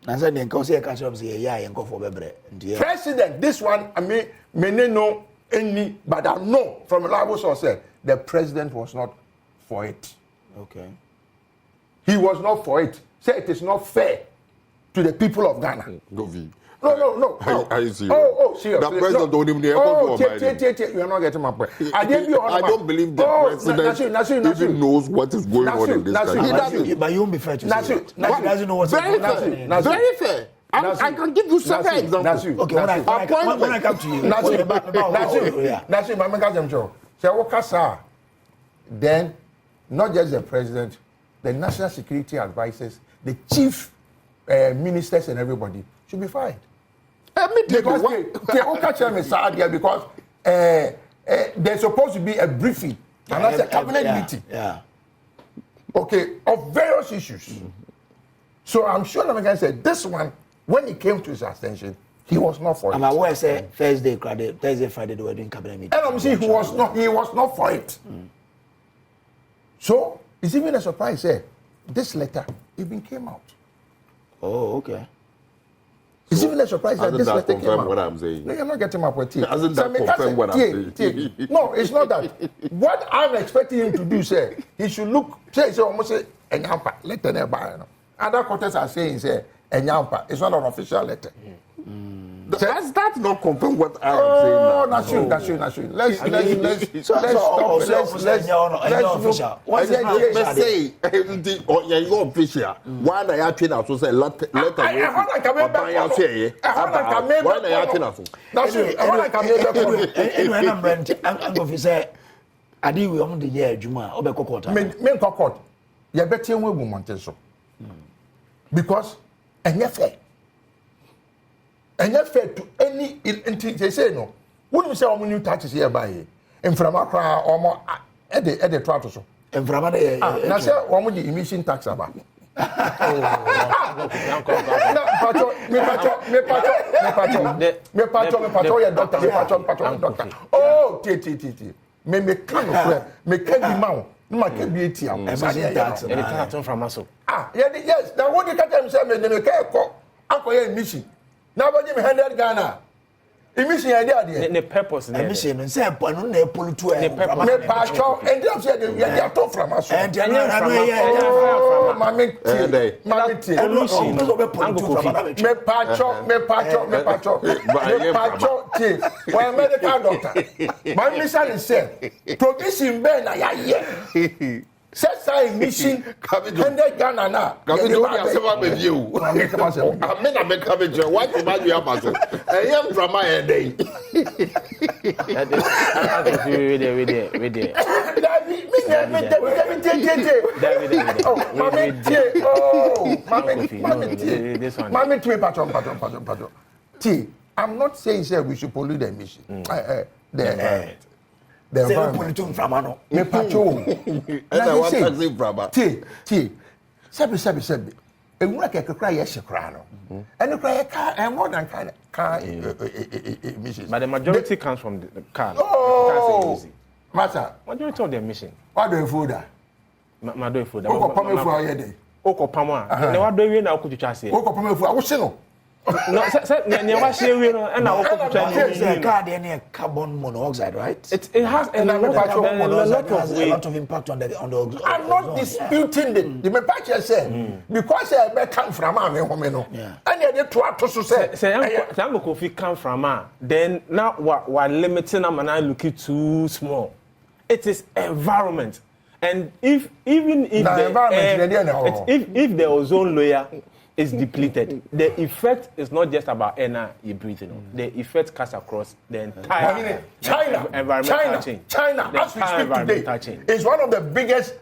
na say den ko say catch up say ya yen ko for bebre president this one I mean no any but I know from a reliable source say the president was not for it. Okay, he was not for it. Say it is not fair to the people of Ghana. No. I see. Serious. The president told him they you are not getting my point. I don't believe the president even knows what is going on in this country. He doesn't. But you won't be fair to say it. He doesn't know what's going on. Very fair. I can give you several examples. Okay, when I come to you. Then, not just the president, the national security advisors, the chief ministers and everybody should be fired. Because there's supposed to be a briefing, and that's a cabinet meeting. Yeah. Okay, of various issues. So I'm sure Namakan said this one, when he came to his ascension, he was not for it. I'm aware, say Thursday, Friday, they were doing cabinet meeting. And I'm saying he was not for it. So it's even a surprise, this letter even came out. Oh, okay. It's even a surprise that this letter came out. What I'm saying? No, you're not getting my point. Hasn't that confirmed what I'm saying? No, it's not that. What I'm expecting him to do, say, he should look, say almost say, Enyampa, letter nearby. Other quarters are saying, say, Enyampa. It's not an official letter. That's not confirm what I am saying. Oh, that's true. Let's stop. Let's say you're official. Why are you treating us to say let because and that's fair to any they say no. Wouldn't say how new taxes here by in from Accra or more at the traffic so. And from Now say one the emission tax about. Doctor. Oh, me can mount. No ma can be tax from us. Yes, now what you catch them say me emission. Now, when you 100 Ghana, emission idea. The purpose. Emission and say, "Pano ne pollutu." Me pastor, and they say they are talk from us. And Mammy, well, medical doctor. My mission is said, provision Ben, I hear. Set emission 100 Ghana now. Come to you. I mean, I'm coming to what you might be a muscle. I am from my end. I'm not saying we should pollute the emission. The environment. Me pacho. And I want to say, Brabba. Sebi. ewura kekra ye hye no and cry car more than car emissions. But the majority comes from the car. Oh, master. Majority of the emission. What do you food? My do food. Oko pame fu ayede. Oko pama. Na wa do wi na oko twitwa se. Oko pame fu a wo hye no. No, ne wa hye wi no na oko twitwa the car there carbon monoxide, right? It has a lot of weight. A lot of impact on the I'm not disputing the patch say because I come from am home no. And they to so say Uncle Kofi come from then now we limiting am and look it too small. It is environment. And if the ozone layer is depleted, the effect is not just about air you breathe in. The effect cuts across the entire environmental chain. China, as we speak today, is one of the biggest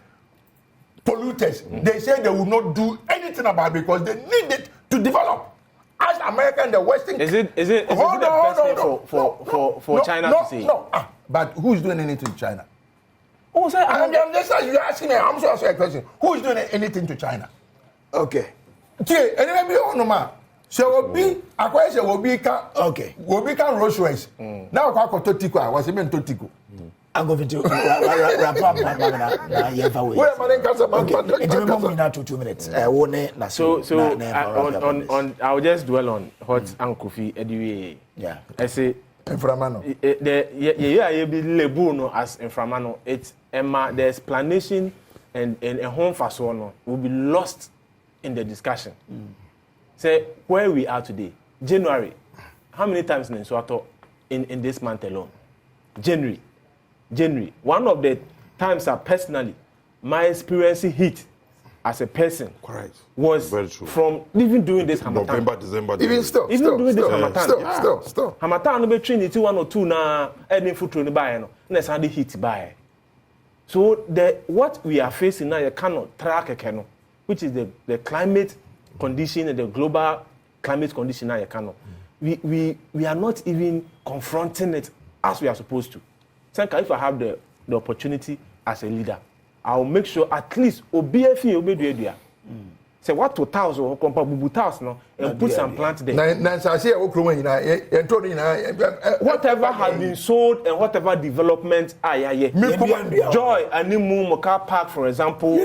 polluters. They say they will not do anything about it because they need it to develop. As America and the Western, is it the best thing for China to say? No, but who's doing anything to China? Oh, sir, I'm just asking. I'm so asking a question. Who is doing anything to China? Okay. Okay. Anyway, be on no man. So will be acquire. So will be can. Okay. Will be can Rolls Royce. Now I got Totiko. I was even Totiko. I'm going to wrap up na yefa way. Where man can man. Okay. It will come in 2 minutes. On I'll just dwell on what Uncle Kofi Ediwe. Yeah. I say Inframano. The be lebu as inframano. It's the explanation and a home for no will be lost in the discussion. Say where we are today, January. How many times in Soto in this month alone? January. One of the times that personally my experience heat as a person was from even doing this Hamatan. November, December. Even doing this Hamatan. Still. Hamatan no be train 1 or 2 na any foot to buy no. Na sande heat buy. So what we are facing now you cannot track a which is the climate condition and the global climate condition now you cannot. We are not even confronting it as we are supposed to. So if I have the opportunity as a leader, I'll make sure at least OBFE obedua. Say what to tiles or bubu tiles no and put some plant there. Whatever has been sold and whatever development Joy and Nimu car park for example.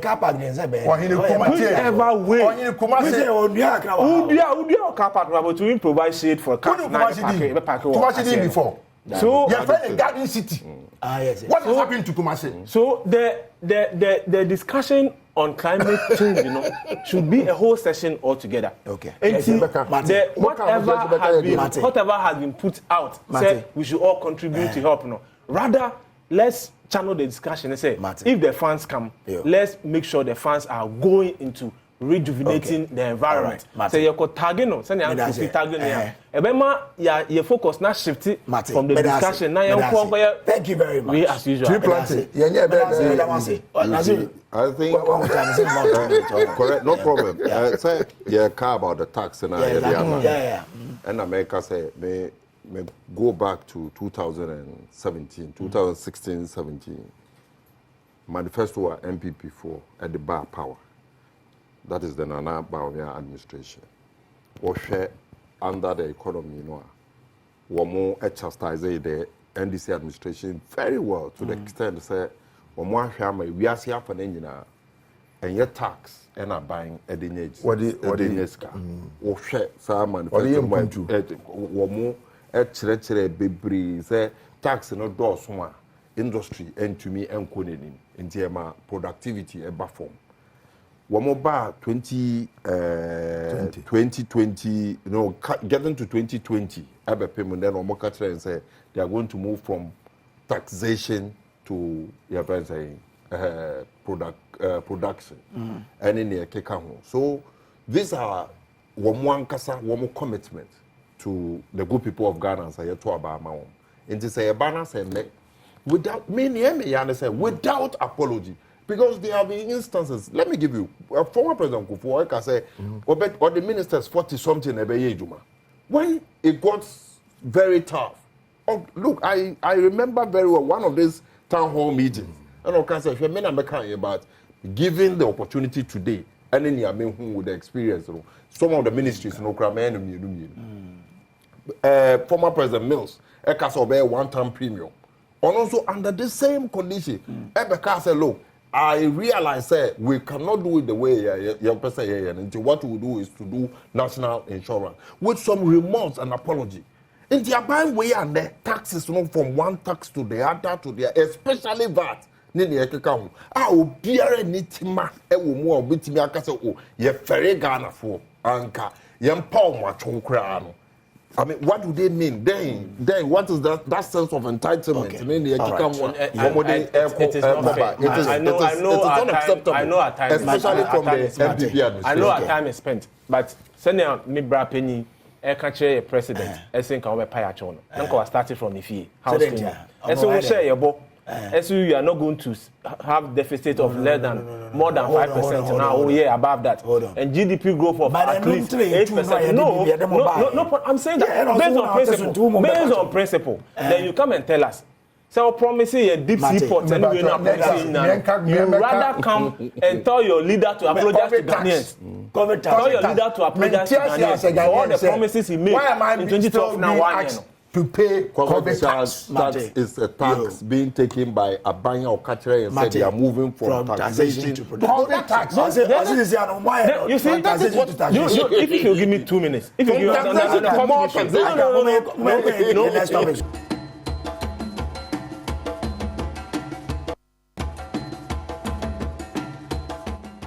Car park whichever way. Car park to provide shade for cars. Before. So you're in Garden City. Yes. What has happened to Kumasi? So the discussion on climate change, should be a whole session altogether. Okay. Whatever has been put out, say we should all contribute to help. Rather, let's channel the discussion and say, if the funds come, let's make sure the funds are going into rejuvenating the environment. Right. Say you could target no, say you target Ebema you focus now shift from the discussion now. Thank you very much. We as usual. I think correct, no problem. Say car about the tax and and America say may go back to 2016-17 manifesto MPP4 at the bar power. That is the Nana Bawumia administration. Or share under the economy, more chastise the NDC administration very well to the extent say, we are here for engineer and your tax and are buying a dinage. What is or share some manufacturing more baby say tax no door soma industry and to me and coding in terms productivity and form. Wamoba 2020, getting to 2020, Abe payment then Omoka and say they are going to move from taxation to production. And in the Kekaho. So these are one commitment to the good people of Ghana and say to Abama. And to say a banner say without without apology. Because there have been instances, let me give you, former President Kufuor can say, or the ministers 40-something when it got very tough. Oh, look, I remember very well one of these town hall meetings. And I can say, about giving the opportunity today any near me who with the experience. Some of the ministries no cry former President Mills, a castle bear 1-time premium. And also under the same condition, Ebeka said, look, I realize that we cannot do it the way young person here. And what we do is to do national insurance with some remorse and apology. In the abide way and the taxes from one tax to the other to the especially VAT. Nini ekeka ho obiara nitima e wo mu obitimi akase ye fere Ghana for anka ye mpa mo atwonkra no. I mean, what do they mean? Then what is that sense of entitlement? I know at times, especially from the MPP administration. I know at time is spent, but send me bra penny. I can't share a president. I think I'll be pay chono. I started from the fee. House cleaning. So we share your book. So you are not going to have deficit of less than more than 5% now. Oh yeah, above that. And GDP growth of at least 8%. No. I'm saying that based on principle. Then you come and tell us. So promising a deep sea port and we're not promising now. You rather come and tell your leader to apologize to Ghanaians. Tell your leader to apologize to Ghanaians for all the promises he made in 2012 now 1 year. To pay COVID tax is a tax being taken by a buyer or catcher and said they are moving from taxation to COVID tax. You see, that is what if you give me 2 minutes, if you give me